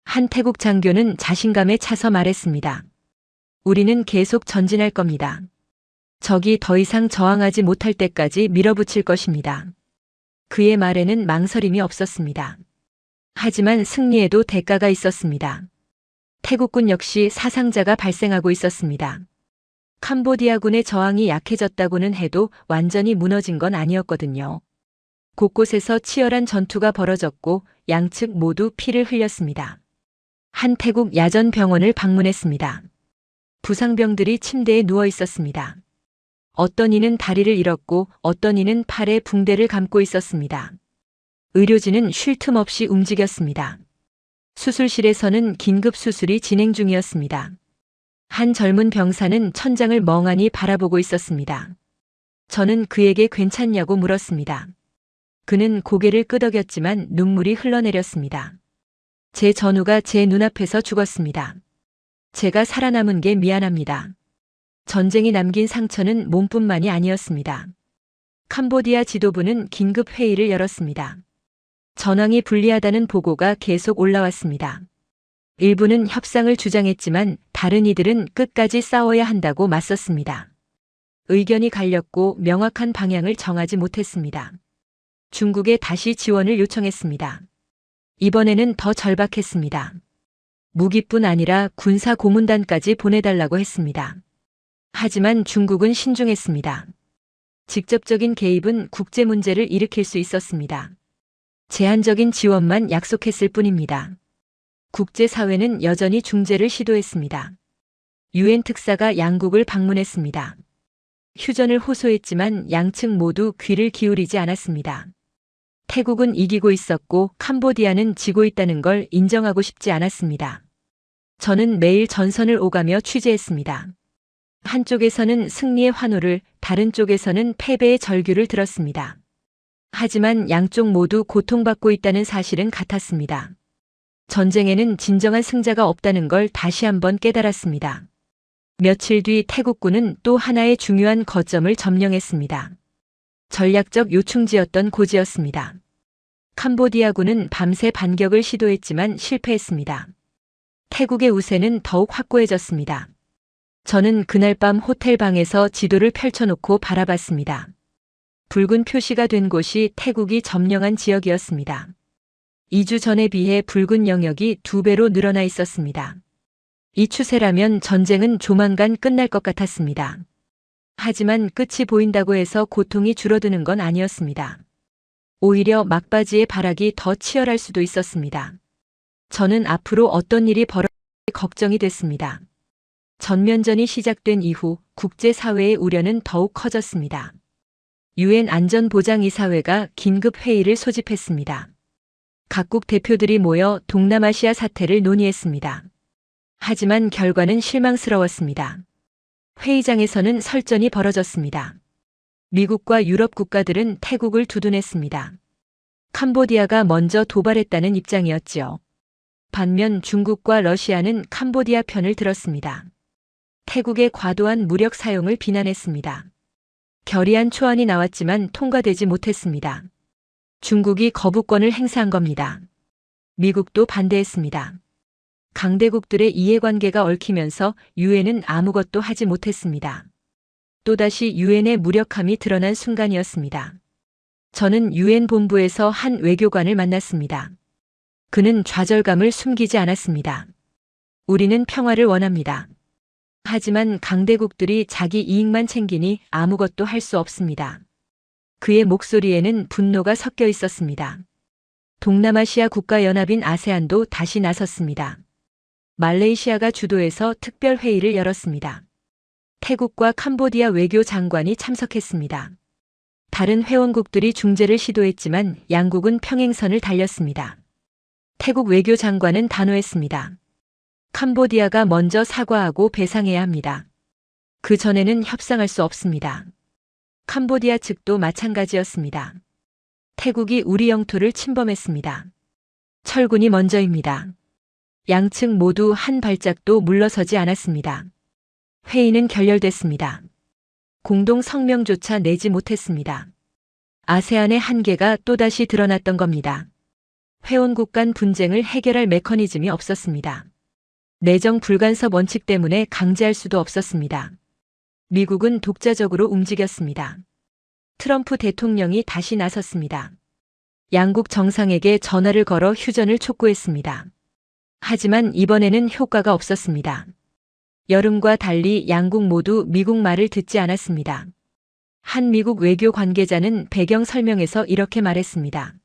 한 태국 장교는 자신감에 차서 말했습니다. 우리는 계속 전진할 겁니다. 적이 더 이상 저항하지 못할 때까지 밀어붙일 것입니다. 그의 말에는 망설임이 없었습니다. 하지만 승리에도 대가가 있었습니다. 태국군 역시 사상자가 발생하고 있었습니다. 캄보디아군의 저항이 약해졌다고는 해도 완전히 무너진 건 아니었거든요. 곳곳에서 치열한 전투가 벌어졌고 양측 모두 피를 흘렸습니다. 한 태국 야전 병원을 방문했습니다. 부상병들이 침대에 누워 있었습니다. 어떤 이는 다리를 잃었고 어떤 이는 팔에 붕대를 감고 있었습니다. 의료진은 쉴 틈 없이 움직였습니다. 수술실에서는 긴급 수술이 진행 중이었습니다. 한 젊은 병사는 천장을 멍하니 바라보고 있었습니다. 저는 그에게 괜찮냐고 물었습니다. 그는 고개를 끄덕였지만 눈물이 흘러내렸습니다. 제 전우가 제 눈앞에서 죽었습니다. 제가 살아남은 게 미안합니다. 전쟁이 남긴 상처는 몸뿐만이 아니었습니다. 캄보디아 지도부는 긴급 회의를 열었습니다. 전황이 불리하다는 보고가 계속 올라왔습니다. 일부는 협상을 주장했지만 다른 이들은 끝까지 싸워야 한다고 맞섰습니다. 의견이 갈렸고 명확한 방향을 정하지 못했습니다. 중국에 다시 지원을 요청했습니다. 이번에는 더 절박했습니다. 무기뿐 아니라 군사 고문단까지 보내달라고 했습니다. 하지만 중국은 신중했습니다. 직접적인 개입은 국제 문제를 일으킬 수 있었습니다. 제한적인 지원만 약속했을 뿐입니다. 국제사회는 여전히 중재를 시도했습니다. 유엔 특사가 양국을 방문했습니다. 휴전을 호소했지만 양측 모두 귀를 기울이지 않았습니다. 태국은 이기고 있었고 캄보디아는 지고 있다는 걸 인정하고 싶지 않았습니다. 저는 매일 전선을 오가며 취재했습니다. 한쪽에서는 승리의 환호를, 다른 쪽에서는 패배의 절규를 들었습니다. 하지만 양쪽 모두 고통받고 있다는 사실은 같았습니다. 전쟁에는 진정한 승자가 없다는 걸 다시 한번 깨달았습니다. 며칠 뒤 태국군은 또 하나의 중요한 거점을 점령했습니다. 전략적 요충지였던 고지였습니다. 캄보디아군은 밤새 반격을 시도했지만 실패했습니다. 태국의 우세는 더욱 확고해졌습니다. 저는 그날 밤 호텔 방에서 지도를 펼쳐놓고 바라봤습니다. 붉은 표시가 된 곳이 태국이 점령한 지역이었습니다. 2주 전에 비해 붉은 영역이 2배로 늘어나 있었습니다. 이 추세라면 전쟁은 조만간 끝날 것 같았습니다. 하지만 끝이 보인다고 해서 고통이 줄어드는 건 아니었습니다. 오히려 막바지의 발악이 더 치열할 수도 있었습니다. 저는 앞으로 어떤 일이 벌어질지 걱정이 됐습니다. 전면전이 시작된 이후 국제사회의 우려는 더욱 커졌습니다. 유엔 안전보장이사회가 긴급 회의를 소집했습니다. 각국 대표들이 모여 동남아시아 사태를 논의했습니다. 하지만 결과는 실망스러웠습니다. 회의장에서는 설전이 벌어졌습니다. 미국과 유럽 국가들은 태국을 두둔했습니다. 캄보디아가 먼저 도발했다는 입장이었지요. 반면 중국과 러시아는 캄보디아 편을 들었습니다. 태국의 과도한 무력 사용을 비난했습니다. 결의안 초안이 나왔지만 통과되지 못했습니다. 중국이 거부권을 행사한 겁니다. 미국도 반대했습니다. 강대국들의 이해관계가 얽히면서 유엔은 아무것도 하지 못했습니다. 또다시 유엔의 무력함이 드러난 순간이었습니다. 저는 유엔 본부에서 한 외교관을 만났습니다. 그는 좌절감을 숨기지 않았습니다. 우리는 평화를 원합니다. 하지만 강대국들이 자기 이익만 챙기니 아무것도 할 수 없습니다. 그의 목소리에는 분노가 섞여 있었습니다. 동남아시아 국가연합인 아세안도 다시 나섰습니다. 말레이시아가 주도해서 특별회의를 열었습니다. 태국과 캄보디아 외교장관이 참석했습니다. 다른 회원국들이 중재를 시도했지만 양국은 평행선을 달렸습니다. 태국 외교장관은 단호했습니다. 캄보디아가 먼저 사과하고 배상해야 합니다. 그 전에는 협상할 수 없습니다. 캄보디아 측도 마찬가지였습니다. 태국이 우리 영토를 침범했습니다. 철군이 먼저입니다. 양측 모두 한 발짝도 물러서지 않았습니다. 회의는 결렬됐습니다. 공동 성명조차 내지 못했습니다. 아세안의 한계가 또다시 드러났던 겁니다. 회원국 간 분쟁을 해결할 메커니즘이 없었습니다. 내정 불간섭 원칙 때문에 강제할 수도 없었습니다. 미국은 독자적으로 움직였습니다. 트럼프 대통령이 다시 나섰습니다. 양국 정상에게 전화를 걸어 휴전을 촉구했습니다. 하지만 이번에는 효과가 없었습니다. 여름과 달리 양국 모두 미국 말을 듣지 않았습니다. 한 미국 외교 관계자는 배경 설명에서 이렇게 말했습니다.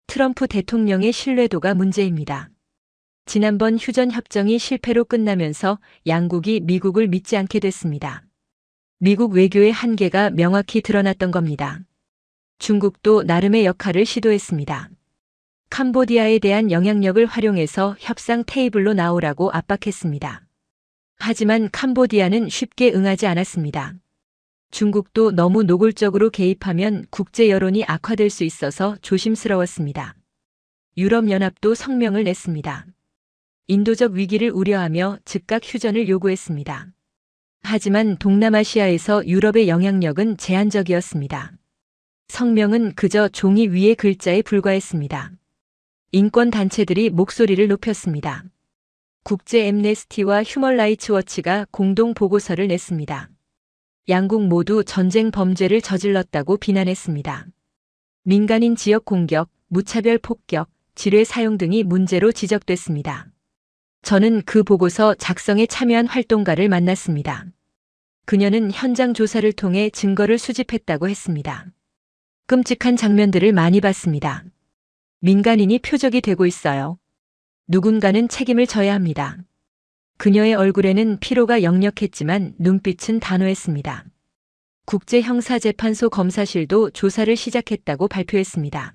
트럼프 대통령의 신뢰도가 문제입니다. 지난번 휴전 협정이 실패로 끝나면서 양국이 미국을 믿지 않게 됐습니다. 미국 외교의 한계가 명확히 드러났던 겁니다. 중국도 나름의 역할을 시도했습니다. 캄보디아에 대한 영향력을 활용해서 협상 테이블로 나오라고 압박했습니다. 하지만 캄보디아는 쉽게 응하지 않았습니다. 중국도 너무 노골적으로 개입하면 국제 여론이 악화될 수 있어서 조심스러웠습니다. 유럽연합도 성명을 냈습니다. 인도적 위기를 우려하며 즉각 휴전을 요구했습니다. 하지만 동남아시아에서 유럽의 영향력은 제한적이었습니다. 성명은 그저 종이 위의 글자에 불과했습니다. 인권단체들이 목소리를 높였습니다. 국제 엠네스티와 휴먼 라이츠 워치가 공동 보고서를 냈습니다. 양국 모두 전쟁 범죄를 저질렀다고 비난했습니다. 민간인 지역 공격, 무차별 폭격, 지뢰 사용 등이 문제로 지적됐습니다. 저는 그 보고서 작성에 참여한 활동가를 만났습니다. 그녀는 현장 조사를 통해 증거를 수집했다고 했습니다. 끔찍한 장면들을 많이 봤습니다. 민간인이 표적이 되고 있어요. 누군가는 책임을 져야 합니다. 그녀의 얼굴에는 피로가 역력했지만 눈빛은 단호했습니다. 국제형사재판소 검사실도 조사를 시작했다고 발표했습니다.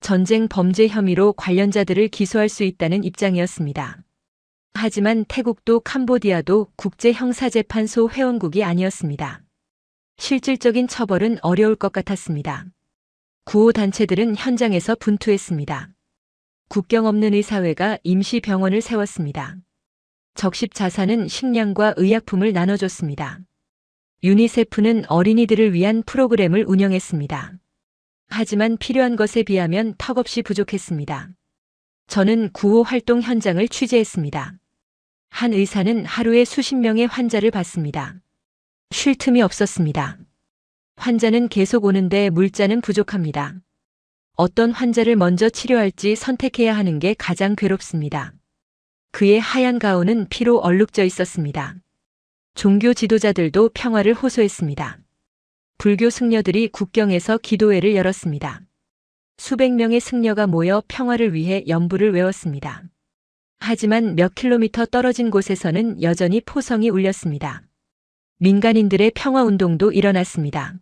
전쟁 범죄 혐의로 관련자들을 기소할 수 있다는 입장이었습니다. 하지만 태국도 캄보디아도 국제형사재판소 회원국이 아니었습니다. 실질적인 처벌은 어려울 것 같았습니다. 구호단체들은 현장에서 분투했습니다. 국경 없는 의사회가 임시병원을 세웠습니다. 적십자사는 식량과 의약품을 나눠줬습니다. 유니세프는 어린이들을 위한 프로그램을 운영했습니다. 하지만 필요한 것에 비하면 턱없이 부족했습니다. 저는 구호 활동 현장을 취재했습니다. 한 의사는 하루에 수십 명의 환자를 봤습니다. 쉴 틈이 없었습니다. 환자는 계속 오는데 물자는 부족합니다. 어떤 환자를 먼저 치료할지 선택해야 하는 게 가장 괴롭습니다. 그의 하얀 가운은 피로 얼룩져 있었습니다. 종교 지도자들도 평화를 호소했습니다. 불교 승려들이 국경에서 기도회를 열었습니다. 수백 명의 승려가 모여 평화를 위해 연부를 외웠습니다. 하지만 몇 킬로미터 떨어진 곳에서는 여전히 포성이 울렸습니다. 민간인들의 평화운동도 일어났습니다.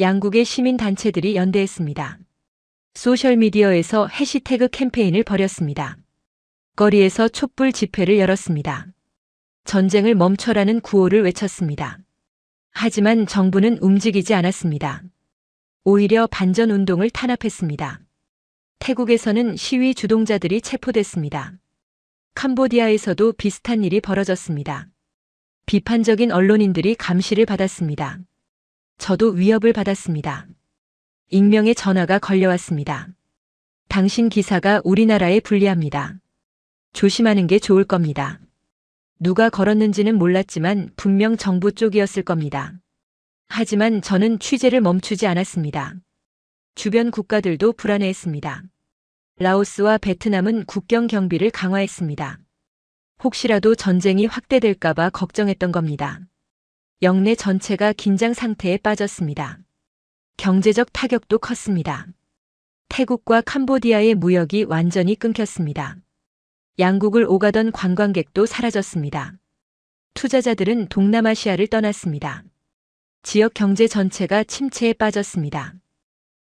양국의 시민단체들이 연대했습니다. 소셜미디어에서 해시태그 캠페인을 벌였습니다. 거리에서 촛불 집회를 열었습니다. 전쟁을 멈춰라는 구호를 외쳤습니다. 하지만 정부는 움직이지 않았습니다. 오히려 반전운동을 탄압했습니다. 태국에서는 시위 주동자들이 체포됐습니다. 캄보디아에서도 비슷한 일이 벌어졌습니다. 비판적인 언론인들이 감시를 받았습니다. 저도 위협을 받았습니다. 익명의 전화가 걸려왔습니다. 당신 기사가 우리나라에 불리합니다. 조심하는 게 좋을 겁니다. 누가 걸었는지는 몰랐지만 분명 정부 쪽이었을 겁니다. 하지만 저는 취재를 멈추지 않았습니다. 주변 국가들도 불안해했습니다. 라오스와 베트남은 국경 경비를 강화했습니다. 혹시라도 전쟁이 확대될까봐 걱정했던 겁니다. 영내 전체가 긴장 상태에 빠졌습니다. 경제적 타격도 컸습니다. 태국과 캄보디아의 무역이 완전히 끊겼습니다. 양국을 오가던 관광객도 사라졌습니다. 투자자들은 동남아시아를 떠났습니다. 지역 경제 전체가 침체에 빠졌습니다.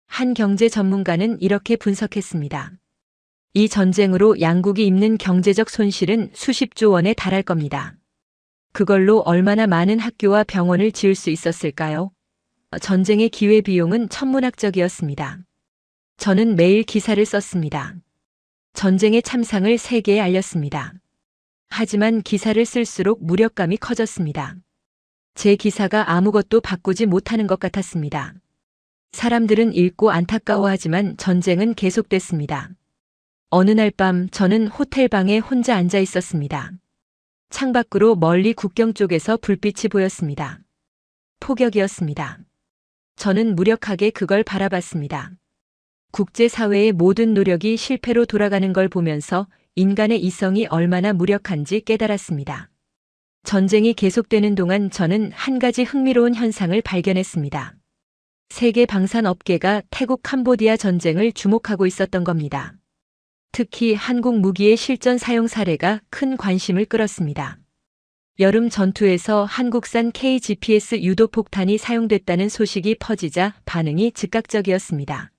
한 경제 전문가는 이렇게 분석했습니다. 이 전쟁으로 양국이 입는 경제적 손실은 수십조 원에 달할 겁니다. 그걸로 얼마나 많은 학교와 병원을 지을 수 있었을까요? 전쟁의 기회비용은 천문학적이었습니다. 저는 매일 기사를 썼습니다. 전쟁의 참상을 세계에 알렸습니다. 하지만 기사를 쓸수록 무력감이 커졌습니다. 제 기사가 아무것도 바꾸지 못하는 것 같았습니다. 사람들은 읽고 안타까워하지만 전쟁은 계속됐습니다. 어느 날 밤 저는 호텔 방에 혼자 앉아 있었습니다. 창밖으로 멀리 국경 쪽에서 불빛이 보였습니다. 폭격이었습니다. 저는 무력하게 그걸 바라봤습니다. 국제사회의 모든 노력이 실패로 돌아가는 걸 보면서 인간의 이성이 얼마나 무력한지 깨달았습니다. 전쟁이 계속되는 동안 저는 한 가지 흥미로운 현상을 발견했습니다. 세계 방산업계가 태국 캄보디아 전쟁을 주목하고 있었던 겁니다. 특히 한국 무기의 실전 사용 사례가 큰 관심을 끌었습니다. 여름 전투에서 한국산 KGPS 유도폭탄이 사용됐다는 소식이 퍼지자 반응이 즉각적이었습니다.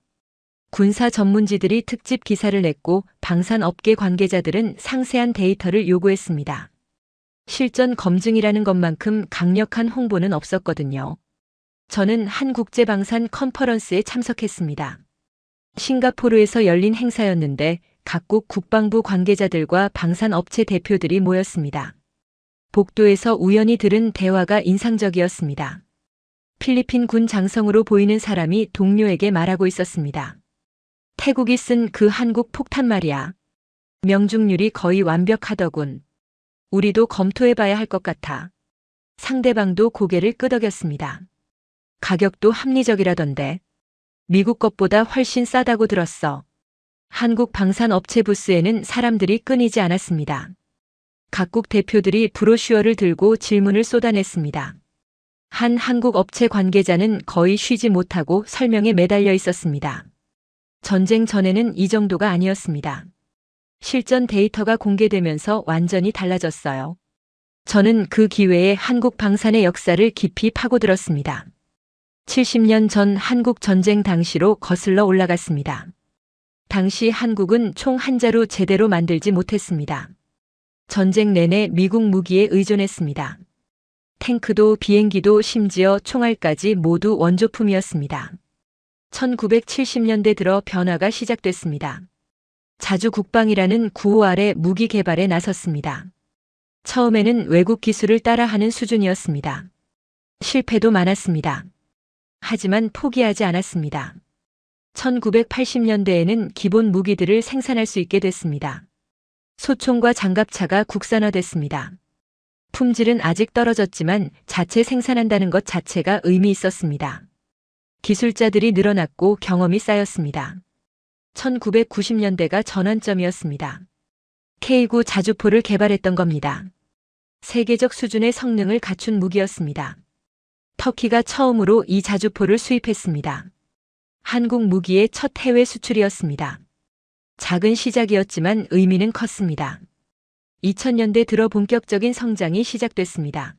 군사 전문지들이 특집 기사를 냈고 방산업계 관계자들은 상세한 데이터를 요구했습니다. 실전 검증이라는 것만큼 강력한 홍보는 없었거든요. 저는 한 국제방산 컨퍼런스에 참석했습니다. 싱가포르에서 열린 행사였는데 각국 국방부 관계자들과 방산업체 대표들이 모였습니다. 복도에서 우연히 들은 대화가 인상적이었습니다. 필리핀 군 장성으로 보이는 사람이 동료에게 말하고 있었습니다. 태국이 쓴 그 한국 폭탄 말이야. 명중률이 거의 완벽하더군. 우리도 검토해봐야 할 것 같아. 상대방도 고개를 끄덕였습니다. 가격도 합리적이라던데. 미국 것보다 훨씬 싸다고 들었어. 한국 방산업체 부스에는 사람들이 끊이지 않았습니다. 각국 대표들이 브로슈어를 들고 질문을 쏟아냈습니다. 한 한국 업체 관계자는 거의 쉬지 못하고 설명에 매달려 있었습니다. 전쟁 전에는 이 정도가 아니었습니다. 실전 데이터가 공개되면서 완전히 달라졌어요. 저는 그 기회에 한국 방산의 역사를 깊이 파고들었습니다. 70년 전 한국 전쟁 당시로 거슬러 올라갔습니다. 당시 한국은 총 한 자루 제대로 만들지 못했습니다. 전쟁 내내 미국 무기에 의존했습니다. 탱크도 비행기도 심지어 총알까지 모두 원조품이었습니다. 1970년대 들어 변화가 시작됐습니다. 자주 국방이라는 구호 아래 무기 개발에 나섰습니다. 처음에는 외국 기술을 따라하는 수준이었습니다. 실패도 많았습니다. 하지만 포기하지 않았습니다. 1980년대에는 기본 무기들을 생산할 수 있게 됐습니다. 소총과 장갑차가 국산화됐습니다. 품질은 아직 떨어졌지만 자체 생산한다는 것 자체가 의미 있었습니다. 기술자들이 늘어났고 경험이 쌓였습니다. 1990년대가 전환점이었습니다. K9 자주포를 개발했던 겁니다. 세계적 수준의 성능을 갖춘 무기였습니다. 터키가 처음으로 이 자주포를 수입했습니다. 한국 무기의 첫 해외 수출이었습니다. 작은 시작이었지만 의미는 컸습니다. 2000년대 들어 본격적인 성장이 시작됐습니다.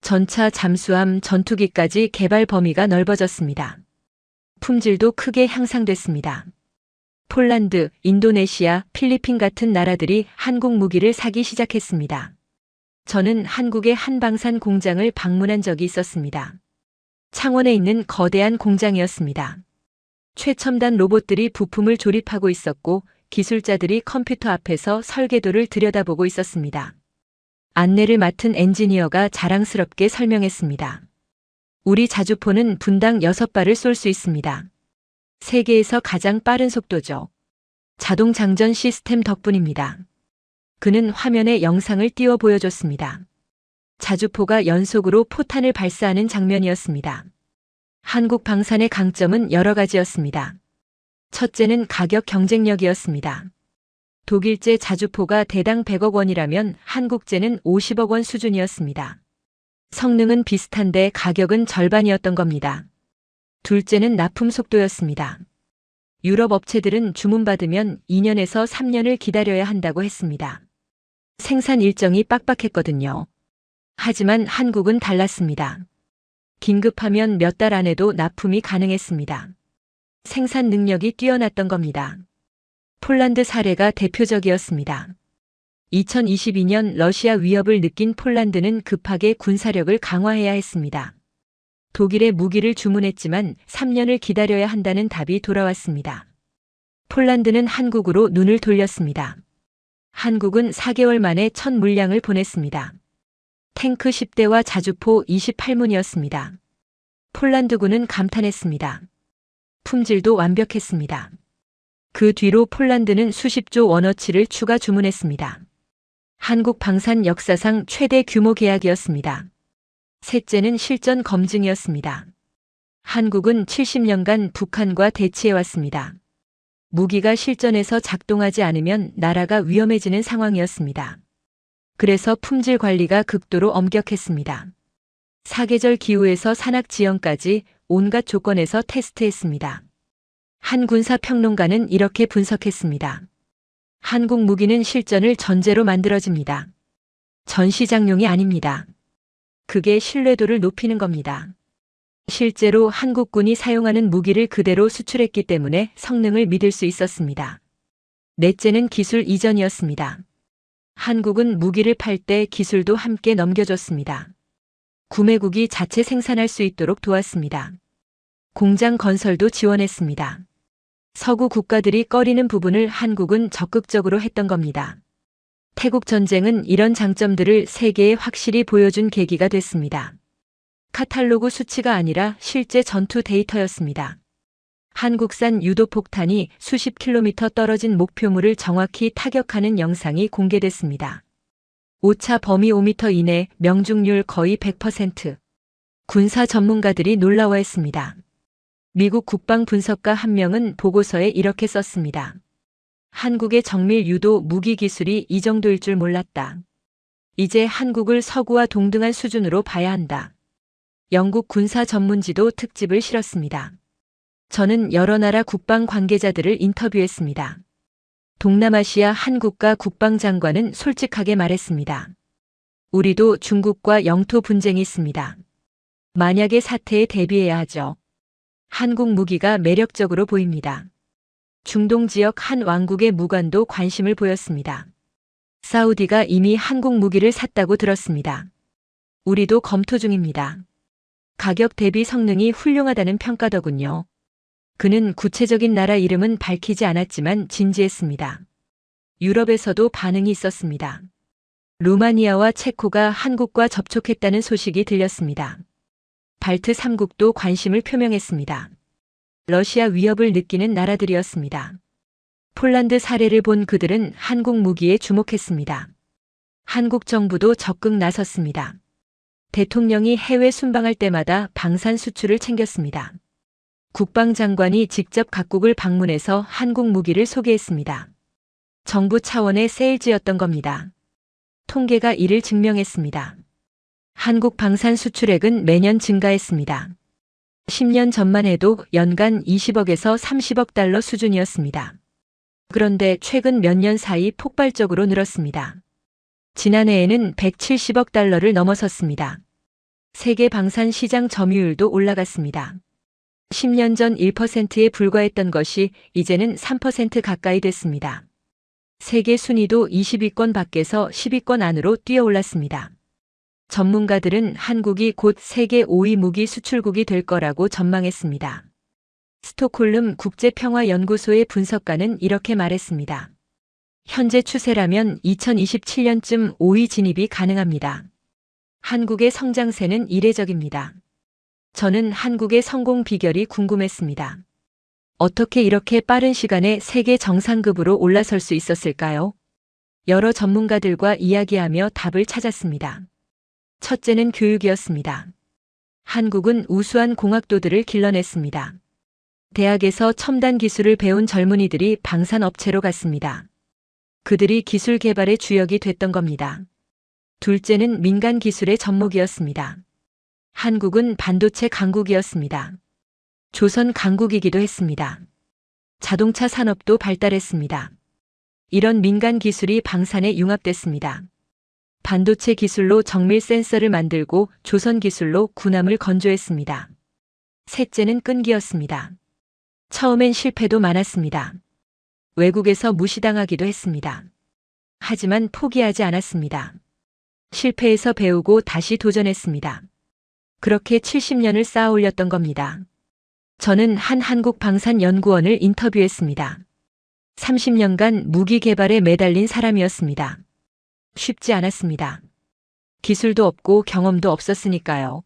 전차, 잠수함, 전투기까지 개발 범위가 넓어졌습니다. 품질도 크게 향상됐습니다. 폴란드, 인도네시아, 필리핀 같은 나라들이 한국 무기를 사기 시작했습니다. 저는 한국의 한방산 공장을 방문한 적이 있었습니다. 창원에 있는 거대한 공장이었습니다. 최첨단 로봇들이 부품을 조립하고 있었고 기술자들이 컴퓨터 앞에서 설계도를 들여다보고 있었습니다. 안내를 맡은 엔지니어가 자랑스럽게 설명했습니다. 우리 자주포는 분당 6발을 쏠 수 있습니다. 세계에서 가장 빠른 속도죠. 자동 장전 시스템 덕분입니다. 그는 화면에 영상을 띄워 보여줬습니다. 자주포가 연속으로 포탄을 발사하는 장면이었습니다. 한국 방산의 강점은 여러 가지였습니다. 첫째는 가격 경쟁력이었습니다. 독일제 자주포가 대당 100억 원이라면 한국제는 50억 원 수준이었습니다. 성능은 비슷한데 가격은 절반이었던 겁니다. 둘째는 납품 속도였습니다. 유럽 업체들은 주문받으면 2년에서 3년을 기다려야 한다고 했습니다. 생산 일정이 빡빡했거든요. 하지만 한국은 달랐습니다. 긴급하면 몇 달 안에도 납품이 가능했습니다. 생산 능력이 뛰어났던 겁니다. 폴란드 사례가 대표적이었습니다. 2022년 러시아 위협을 느낀 폴란드는 급하게 군사력을 강화해야 했습니다. 독일에 무기를 주문했지만 3년을 기다려야 한다는 답이 돌아왔습니다. 폴란드는 한국으로 눈을 돌렸습니다. 한국은 4개월 만에 첫 물량을 보냈습니다. 탱크 10대와 자주포 28문이었습니다. 폴란드군은 감탄했습니다. 품질도 완벽했습니다. 그 뒤로 폴란드는 수십조 원어치를 추가 주문했습니다. 한국 방산 역사상 최대 규모 계약이었습니다. 셋째는 실전 검증이었습니다. 한국은 70년간 북한과 대치해왔습니다. 무기가 실전에서 작동하지 않으면 나라가 위험해지는 상황이었습니다. 그래서 품질 관리가 극도로 엄격했습니다. 사계절 기후에서 산악 지형까지 온갖 조건에서 테스트했습니다. 한 군사 평론가는 이렇게 분석했습니다. 한국 무기는 실전을 전제로 만들어집니다. 전시장용이 아닙니다. 그게 신뢰도를 높이는 겁니다. 실제로 한국군이 사용하는 무기를 그대로 수출했기 때문에 성능을 믿을 수 있었습니다. 넷째는 기술 이전이었습니다. 한국은 무기를 팔 때 기술도 함께 넘겨줬습니다. 구매국이 자체 생산할 수 있도록 도왔습니다. 공장 건설도 지원했습니다. 서구 국가들이 꺼리는 부분을 한국은 적극적으로 했던 겁니다. 태국 전쟁은 이런 장점들을 세계에 확실히 보여준 계기가 됐습니다. 카탈로그 수치가 아니라 실제 전투 데이터였습니다. 한국산 유도폭탄이 수십 킬로미터 떨어진 목표물을 정확히 타격하는 영상이 공개됐습니다. 오차 범위 5m 이내, 명중률 거의 100%. 군사 전문가들이 놀라워했습니다. 미국 국방분석가 한 명은 보고서에 이렇게 썼습니다. 한국의 정밀 유도 무기 기술이 이 정도일 줄 몰랐다. 이제 한국을 서구와 동등한 수준으로 봐야 한다. 영국 군사 전문지도 특집을 실었습니다. 저는 여러 나라 국방 관계자들을 인터뷰했습니다. 동남아시아 한 국가 국방장관은 솔직하게 말했습니다. 우리도 중국과 영토 분쟁이 있습니다. 만약의 사태에 대비해야 하죠. 한국 무기가 매력적으로 보입니다. 중동 지역 한 왕국의 무관도 관심을 보였습니다. 사우디가 이미 한국 무기를 샀다고 들었습니다. 우리도 검토 중입니다. 가격 대비 성능이 훌륭하다는 평가더군요. 그는 구체적인 나라 이름은 밝히지 않았지만 진지했습니다. 유럽에서도 반응이 있었습니다. 루마니아와 체코가 한국과 접촉했다는 소식이 들렸습니다. 발트 3국도 관심을 표명했습니다. 러시아 위협을 느끼는 나라들이었습니다. 폴란드 사례를 본 그들은 한국 무기에 주목했습니다. 한국 정부도 적극 나섰습니다. 대통령이 해외 순방할 때마다 방산 수출을 챙겼습니다. 국방장관이 직접 각국을 방문해서 한국 무기를 소개했습니다. 정부 차원의 세일즈였던 겁니다. 통계가 이를 증명했습니다. 한국 방산 수출액은 매년 증가했습니다. 10년 전만 해도 연간 20억에서 30억 달러 수준이었습니다. 그런데 최근 몇 년 사이 폭발적으로 늘었습니다. 지난해에는 170억 달러를 넘어섰습니다. 세계 방산 시장 점유율도 올라갔습니다. 10년 전 1%에 불과했던 것이 이제는 3% 가까이 됐습니다. 세계 순위도 20위권 밖에서 10위권 안으로 뛰어올랐습니다. 전문가들은 한국이 곧 세계 5위 무기 수출국이 될 거라고 전망했습니다. 스톡홀름 국제평화연구소의 분석가는 이렇게 말했습니다. 현재 추세라면 2027년쯤 5위 진입이 가능합니다. 한국의 성장세는 이례적입니다. 저는 한국의 성공 비결이 궁금했습니다. 어떻게 이렇게 빠른 시간에 세계 정상급으로 올라설 수 있었을까요? 여러 전문가들과 이야기하며 답을 찾았습니다. 첫째는 교육이었습니다. 한국은 우수한 공학도들을 길러냈습니다. 대학에서 첨단 기술을 배운 젊은이들이 방산업체로 갔습니다. 그들이 기술 개발의 주역이 됐던 겁니다. 둘째는 민간 기술의 접목이었습니다. 한국은 반도체 강국이었습니다. 조선 강국이기도 했습니다. 자동차 산업도 발달했습니다. 이런 민간 기술이 방산에 융합됐습니다. 반도체 기술로 정밀 센서를 만들고 조선 기술로 군함을 건조했습니다. 셋째는 끈기였습니다. 처음엔 실패도 많았습니다. 외국에서 무시당하기도 했습니다. 하지만 포기하지 않았습니다. 실패해서 배우고 다시 도전했습니다. 그렇게 70년을 쌓아 올렸던 겁니다. 저는 한 한국방산연구원을 인터뷰했습니다. 30년간 무기 개발에 매달린 사람이었습니다. 쉽지 않았습니다. 기술도 없고 경험도 없었으니까요.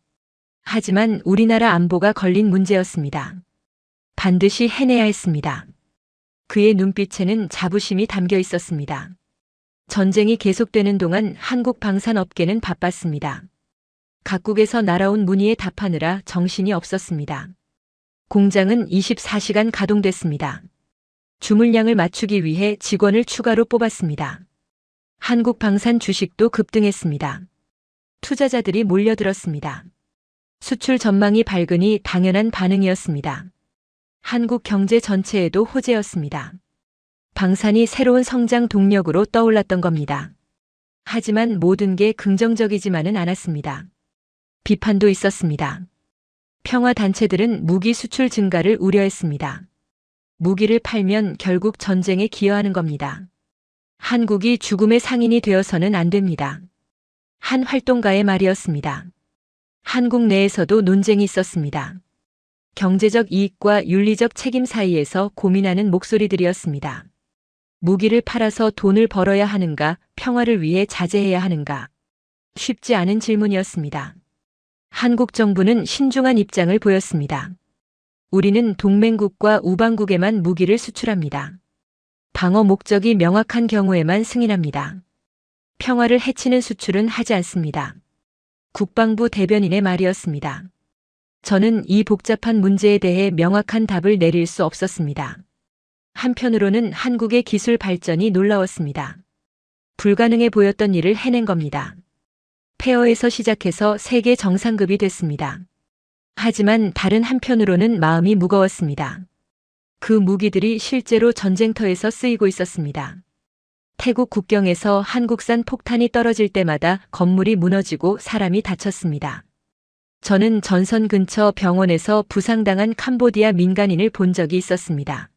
하지만 우리나라 안보가 걸린 문제였습니다. 반드시 해내야 했습니다. 그의 눈빛에는 자부심이 담겨 있었습니다. 전쟁이 계속되는 동안 한국 방산업계는 바빴습니다. 각국에서 날아온 문의에 답하느라 정신이 없었습니다. 공장은 24시간 가동됐습니다. 주물량을 맞추기 위해 직원을 추가로 뽑았습니다. 한국 방산 주식도 급등했습니다. 투자자들이 몰려들었습니다. 수출 전망이 밝으니 당연한 반응이었습니다. 한국 경제 전체에도 호재였습니다. 방산이 새로운 성장 동력으로 떠올랐던 겁니다. 하지만 모든 게 긍정적이지만은 않았습니다. 비판도 있었습니다. 평화단체들은 무기 수출 증가를 우려했습니다. 무기를 팔면 결국 전쟁에 기여하는 겁니다. 한국이 죽음의 상인이 되어서는 안 됩니다. 한 활동가의 말이었습니다. 한국 내에서도 논쟁이 있었습니다. 경제적 이익과 윤리적 책임 사이에서 고민하는 목소리들이었습니다. 무기를 팔아서 돈을 벌어야 하는가, 평화를 위해 자제해야 하는가. 쉽지 않은 질문이었습니다. 한국 정부는 신중한 입장을 보였습니다. 우리는 동맹국과 우방국에만 무기를 수출합니다. 방어 목적이 명확한 경우에만 승인합니다. 평화를 해치는 수출은 하지 않습니다. 국방부 대변인의 말이었습니다. 저는 이 복잡한 문제에 대해 명확한 답을 내릴 수 없었습니다. 한편으로는 한국의 기술 발전이 놀라웠습니다. 불가능해 보였던 일을 해낸 겁니다. 폐허에서 시작해서 세계 정상급이 됐습니다. 하지만 다른 한편으로는 마음이 무거웠습니다. 그 무기들이 실제로 전쟁터에서 쓰이고 있었습니다. 태국 국경에서 한국산 폭탄이 떨어질 때마다 건물이 무너지고 사람이 다쳤습니다. 저는 전선 근처 병원에서 부상당한 캄보디아 민간인을 본 적이 있었습니다.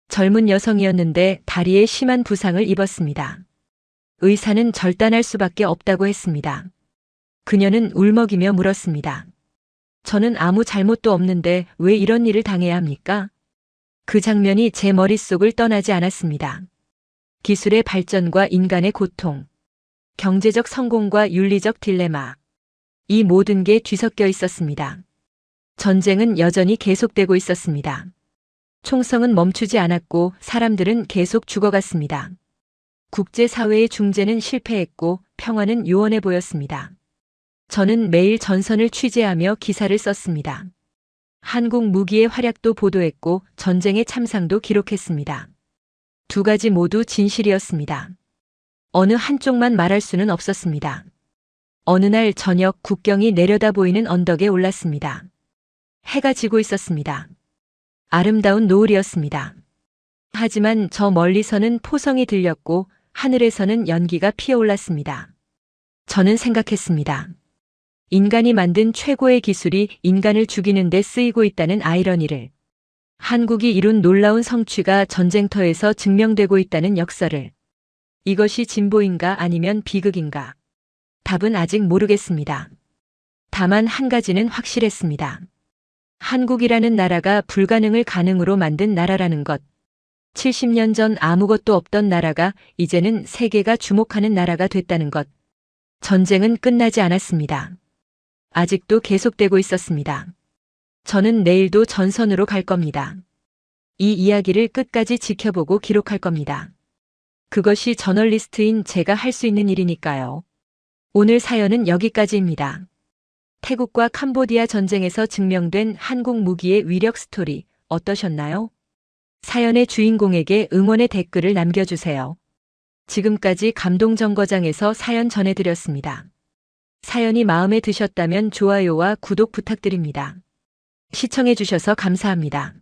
젊은 여성이었는데 다리에 심한 부상을 입었습니다. 의사는 절단할 수밖에 없다고 했습니다. 그녀는 울먹이며 물었습니다. 저는 아무 잘못도 없는데 왜 이런 일을 당해야 합니까? 그 장면이 제 머릿속을 떠나지 않았습니다. 기술의 발전과 인간의 고통, 경제적 성공과 윤리적 딜레마, 이 모든 게 뒤섞여 있었습니다. 전쟁은 여전히 계속되고 있었습니다. 총성은 멈추지 않았고 사람들은 계속 죽어갔습니다. 국제사회의 중재는 실패했고 평화는 요원해 보였습니다. 저는 매일 전선을 취재하며 기사를 썼습니다. 한국 무기의 활약도 보도했고 전쟁의 참상도 기록했습니다. 두 가지 모두 진실이었습니다. 어느 한쪽만 말할 수는 없었습니다. 어느 날 저녁 국경이 내려다 보이는 언덕에 올랐습니다. 해가 지고 있었습니다. 아름다운 노을이었습니다. 하지만 저 멀리서는 포성이 들렸고 하늘에서는 연기가 피어올랐습니다. 저는 생각했습니다. 인간이 만든 최고의 기술이 인간을 죽이는 데 쓰이고 있다는 아이러니를, 한국이 이룬 놀라운 성취가 전쟁터에서 증명되고 있다는 역설을. 이것이 진보인가 아니면 비극인가? 답은 아직 모르겠습니다. 다만 한 가지는 확실했습니다. 한국이라는 나라가 불가능을 가능으로 만든 나라라는 것. 70년 전 아무것도 없던 나라가 이제는 세계가 주목하는 나라가 됐다는 것. 전쟁은 끝나지 않았습니다. 아직도 계속되고 있었습니다. 저는 내일도 전선으로 갈 겁니다. 이 이야기를 끝까지 지켜보고 기록할 겁니다. 그것이 저널리스트인 제가 할 수 있는 일이니까요. 오늘 사연은 여기까지입니다. 태국과 캄보디아 전쟁에서 증명된 한국 무기의 위력 스토리 어떠셨나요? 사연의 주인공에게 응원의 댓글을 남겨주세요. 지금까지 감동정거장에서 사연 전해드렸습니다. 사연이 마음에 드셨다면 좋아요와 구독 부탁드립니다. 시청해주셔서 감사합니다.